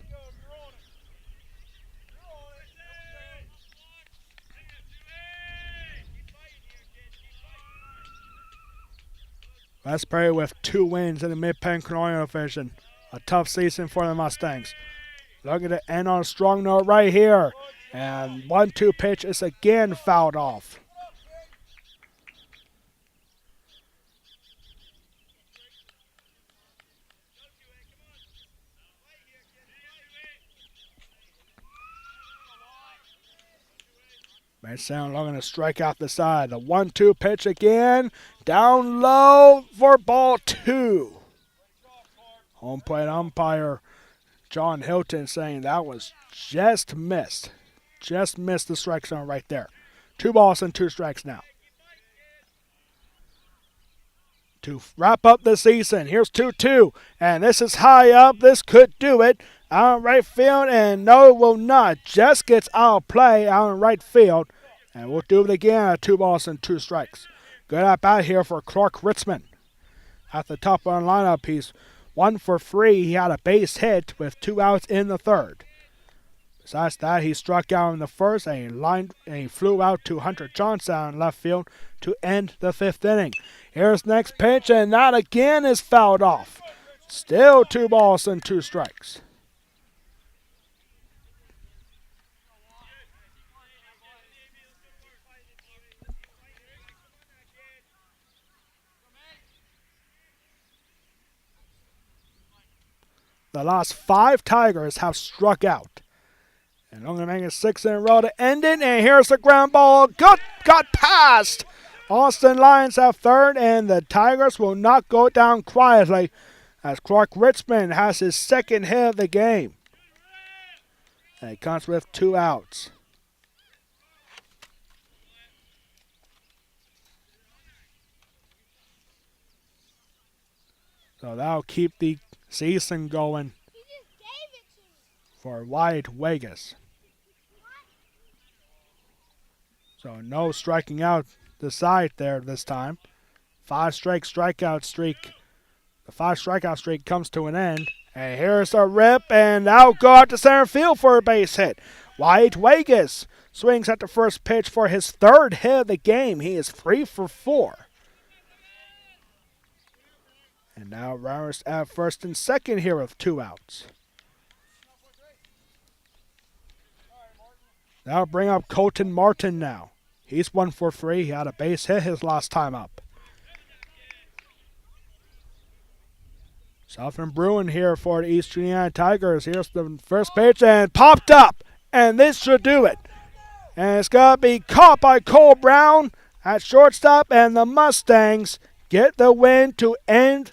West Prairie with 2 wins in the Mid-Penn Colonial Division. A tough season for the Mustangs. Looking to end on a strong note right here. And 1-2 pitch is again fouled off. Mason looking to strike out the side. The 1-2 pitch again. Down low for ball 2. Home plate umpire John Hilton saying that was just missed. Just missed the strike zone right there. 2 balls and 2 strikes now. To wrap up the season, here's 2-2. And this is high up. This could do it. Out in right field, and no, it will not. Just gets out of play out in right field. And we'll do it again at 2 balls and 2 strikes. Good at bat here for Clark Ritzman. At the top of the lineup, he's 1 for 3. He had a base hit with 2 outs in the 3rd. Besides that, he struck out in the 1st, and he flew out to Hunter Johnson in left field to end the 5th inning. Here's next pitch, and that again is fouled off. Still 2 balls and 2 strikes. The last 5 Tigers have struck out. And I'm going to make it 6 in a row to end it. And here's the ground ball. Got past. Austin Lions have 3rd, and the Tigers will not go down quietly as Clark Ritzman has his 2nd hit of the game. And he comes with 2 outs. So that'll keep the season going for White Vegas. So no striking out the side there this time. Five strikeout streak. The five strikeout streak comes to an end. And here's a rip, and out go out to center field for a base hit. White Vegas swings at the first pitch for his third hit of the game. He is 3 for 4. And now runners at first and second here with 2 outs. Now bring up Colton Martin now. He's 1 for 3. He had a base hit his last time up. Something brewing here for the East Juniata Tigers. Here's the first pitch and popped up. And this should do it. And it's going to be caught by Cole Brown at shortstop. And the Mustangs get the win to end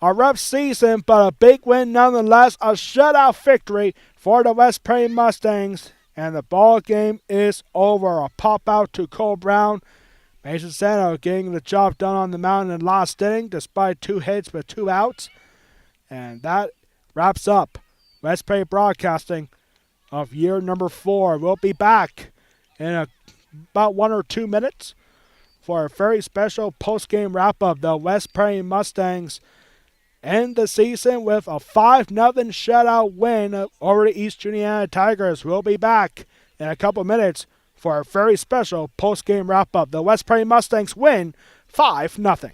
a rough season, but a big win nonetheless. A shutout victory for the West Prairie Mustangs. And the ball game is over. A pop out to Cole Brown. Mason Sano getting the job done on the mound in the last inning despite 2 hits with 2 outs. And that wraps up West Prairie Broadcasting of year number 4. We'll be back in about 1 or 2 minutes for a very special post-game wrap-up. The West Prairie Mustangs end the season with a 5-0 shutout win over the East Juniata Tigers. We'll be back in a couple minutes for a very special post-game wrap-up. The West Prairie Mustangs win 5-0.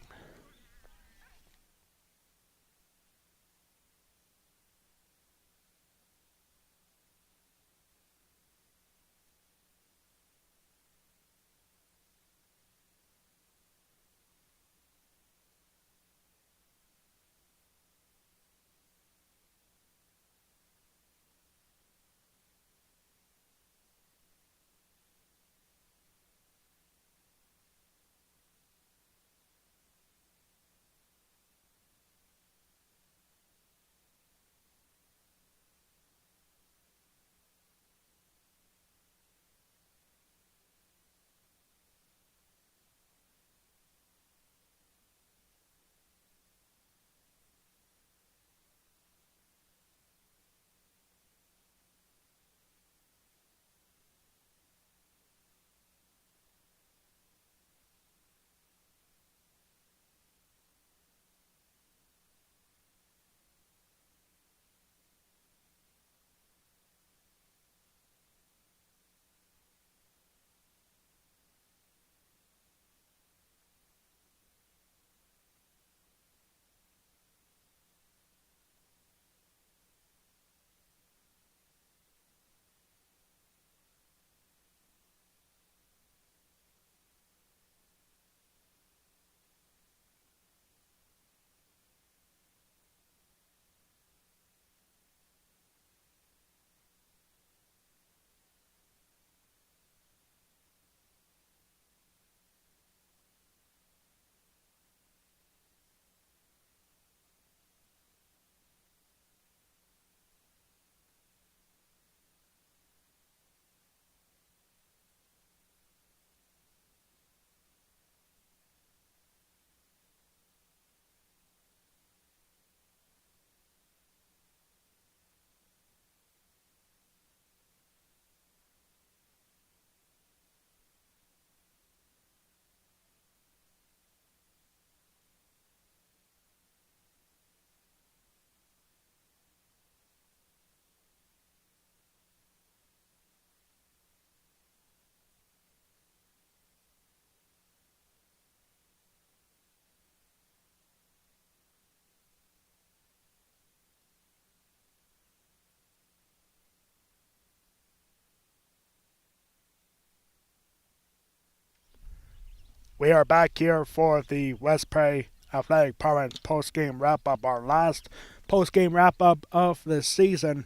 We are back here for the West Prairie Athletic Department post-game wrap-up, our last post-game wrap-up of the season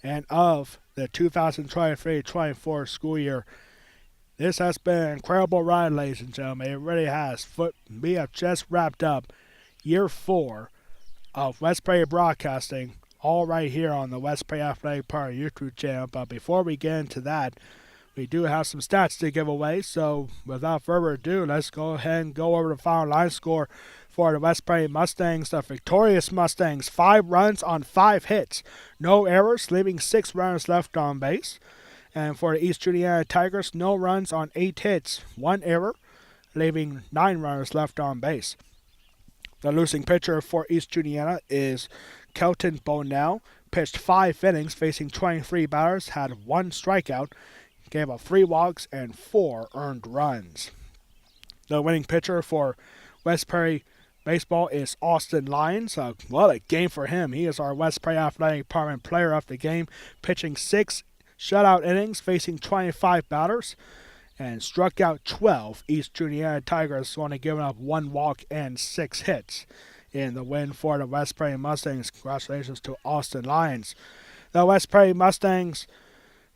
and of the 2023-24 school year. This has been an incredible ride, ladies and gentlemen. It really has. We have just wrapped up year 4 of West Prairie Broadcasting, all right here on the West Prairie Athletic Department YouTube channel. But before we get into that, we do have some stats to give away. So without further ado, let's go ahead and go over the final line score for the West Prairie Mustangs. The victorious Mustangs, 5 runs on 5 hits, no errors, leaving 6 runners left on base. And for the East Juniata Tigers, no runs on 8 hits, 1 error, leaving 9 runners left on base. The losing pitcher for East Juniata is Kelton Bonell. Pitched 5 innings, facing 23 batters, had 1 strikeout, gave up 3 walks and 4 earned runs. The winning pitcher for West Prairie Baseball is Austin Lyons. What a game for him. He is our West Prairie Athletic Department player of the game, pitching 6 shutout innings, facing 25 batters, and struck out 12 East Juniata Tigers, only giving up 1 walk and 6 hits in the win for the West Prairie Mustangs. Congratulations to Austin Lyons. The West Prairie Mustangs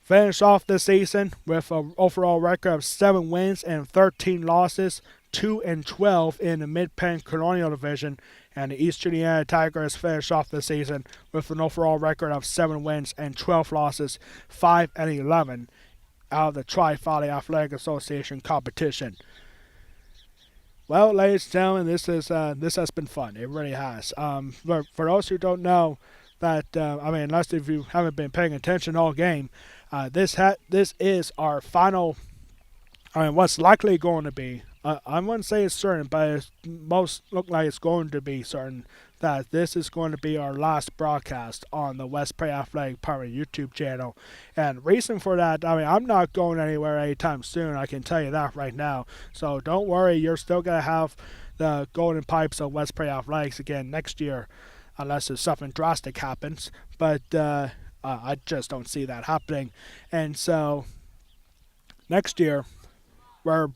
finished off the season with an overall record of 7 wins and 13 losses, 2-12 in the Mid-Penn Colonial Division, and the East Juniata Tigers finished off the season with an overall record of 7 wins and 12 losses, 5-11 out of the Tri-Valley Athletic Association competition. Well, ladies and gentlemen, this has been fun. It really has. For those who don't know, that unless if you haven't been paying attention all game, this is our final. What's likely going to be. I wouldn't say it's certain, but it most look like it's going to be certain that this is going to be our last broadcast on the West Prairie Athletic Department YouTube channel. And reason for that, I'm not going anywhere anytime soon. I can tell you that right now. So don't worry, you're still gonna have the Golden Pipes of West Prairie Athletics again next year, unless if something drastic happens. But I just don't see that happening. And so next year, we're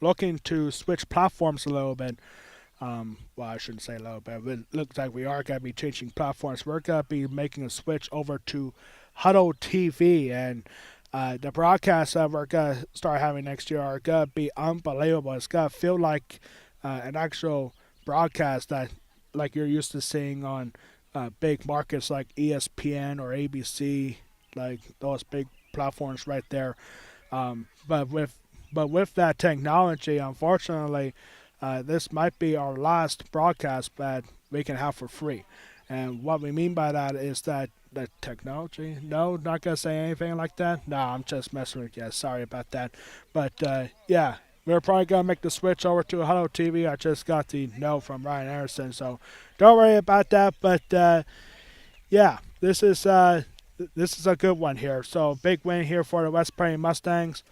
looking to switch platforms a little bit. Well, I shouldn't say a little bit, but it looks like we are going to be changing platforms. We're going to be making a switch over to Huddle TV, and the broadcasts that we're going to start having next year are going to be unbelievable. It's going to feel like an actual broadcast that like you're used to seeing on big markets like ESPN or ABC, like those big platforms right there. But with that technology, unfortunately, this might be our last broadcast that we can have for free. And what we mean by that is that the technology, no, not going to say anything like that. No, I'm just messing with you. Sorry about that. But yeah, we're probably going to make the switch over to Hello TV. I just got the no from Ryan Anderson, so don't worry about that. But yeah, this is a good one here. So big win here for the West Prairie Mustangs.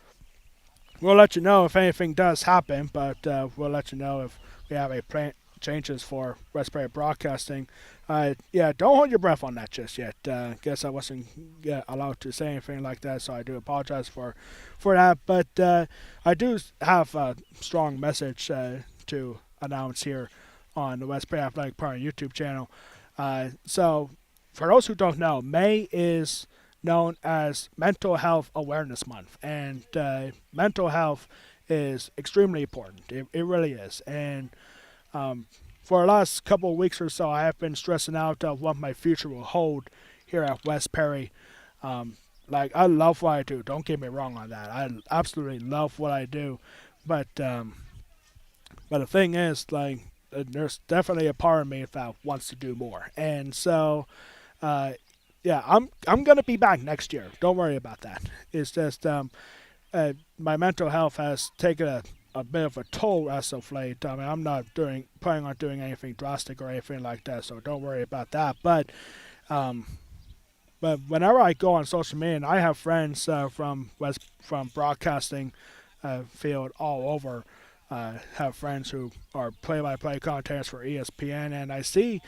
We'll let you know if anything does happen, but we'll let you know if we have any changes for West Prairie Broadcasting. Yeah, don't hold your breath on that just yet. Guess I wasn't allowed to say anything like that, so I do apologize for that. But I do have a strong message to announce here on the West Prairie Athletic Department YouTube channel. So, for those who don't know, May is known as Mental Health Awareness Month, and mental health is extremely important. It really is. And for the last couple of weeks or so, I have been stressing out of what my future will hold here at West Prairie. Like, I love what I do. Don't get me wrong on that. I absolutely love what I do. But the thing is, like, there's definitely a part of me that wants to do more. And so, yeah, I'm gonna be back next year. Don't worry about that. It's just my mental health has taken a bit of a toll as of late. I'm not planning on doing anything drastic or anything like that, so don't worry about that. But whenever I go on social media, and I have friends from broadcasting field all over. Have friends who are play-by-play commentators for ESPN, and I see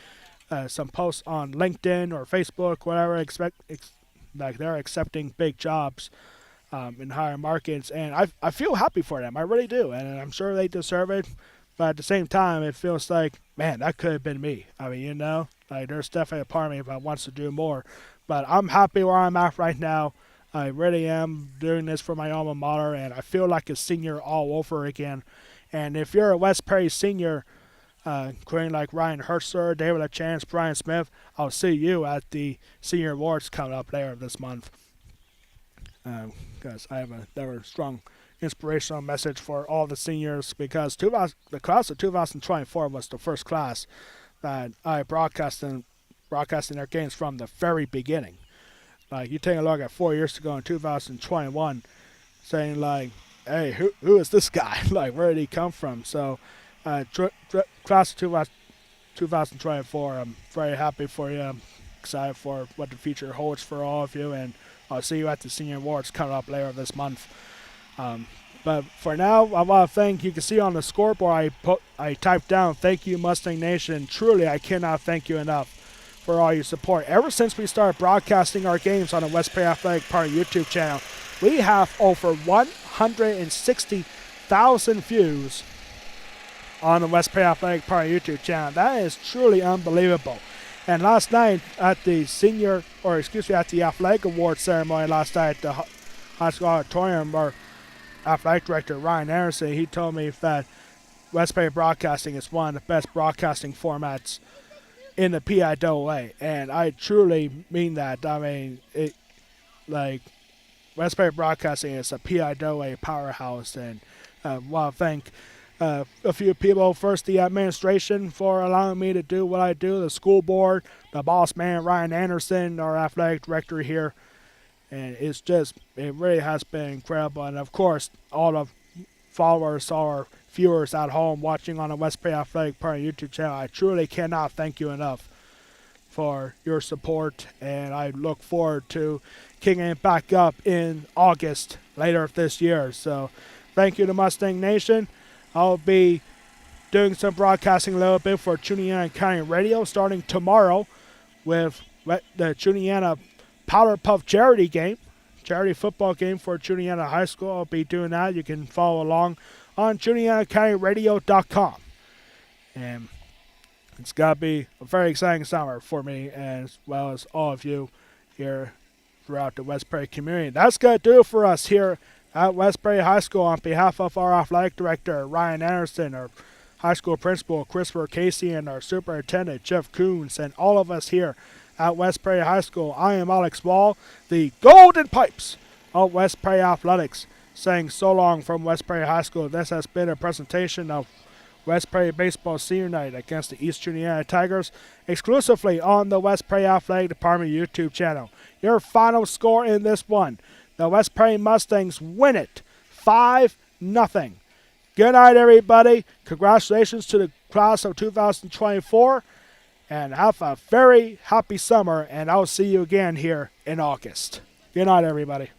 some posts on LinkedIn or Facebook, whatever, like they're accepting big jobs in higher markets, and I feel happy for them. I really do, and I'm sure they deserve it. But at the same time, it feels like, man, that could have been me. Like there's definitely a part of me that wants to do more. But I'm happy where I'm at right now. I really am doing this for my alma mater, and I feel like a senior all over again. And if you're a West Prairie senior, including like Ryan Hertzler, David LaChance, Brian Smith, I'll see you at the Senior Awards coming up later this month. because I have another strong inspirational message for all the seniors because the class of 2024 was the first class that I broadcasting their games from the very beginning. Like you take a look at 4 years ago in 2021, saying like, "Hey, who is this guy? Like, where did he come from?" So, class of 2024, I'm very happy for you. I'm excited for what the future holds for all of you, and I'll see you at the senior awards coming up later this month. Um, but for now, I want to thank. You can see on the scoreboard, I typed down, "Thank you, Mustang Nation." Truly, I cannot thank you enough for all your support. Ever since we started broadcasting our games on the West Prairie Athletic Park YouTube channel, we have over 160,000 views on the West Prairie Athletic Park YouTube channel. That is truly unbelievable. And last night at the at the athletic award ceremony last night at the high school auditorium, our athletic director Ryan Anderson, he told me that West Prairie Broadcasting is one of the best broadcasting formats in the PIAA, and I truly mean that. I mean, West Prairie Broadcasting is a PIAA powerhouse, and I want to thank a few people. First, the administration for allowing me to do what I do, the school board, the boss man, Ryan Anderson, our athletic director here, and it really has been incredible. And of course, all the followers, our viewers at home watching on the West Prairie Athletic Park YouTube channel, I truly cannot thank you enough for your support, and I look forward to kicking it back up in August later this year. So thank you to Mustang Nation. I'll be doing some broadcasting a little bit for Juniata County Radio starting tomorrow with the Juniata Powder Puff charity football game for Juniata High School. I'll be doing that. You can follow along on JuniataCountyRadio.com. And it's got to be a very exciting summer for me as well as all of you here throughout the West Prairie community. That's going to do it for us here at West Prairie High School. On behalf of our athletic director, Ryan Anderson, our high school principal, Christopher Casey, and our superintendent, Jeff Coons, and all of us here at West Prairie High School, I am Alex Wall, the Golden Pipes of West Prairie Athletics, saying so long from West Prairie High School. This has been a presentation of West Prairie Baseball Senior Night against the East Juniata Tigers, exclusively on the West Prairie Athletic Department YouTube channel. Your final score in this one: the West Prairie Mustangs win it 5-0. Good night, everybody. Congratulations to the class of 2024, and have a very happy summer, and I'll see you again here in August. Good night, everybody.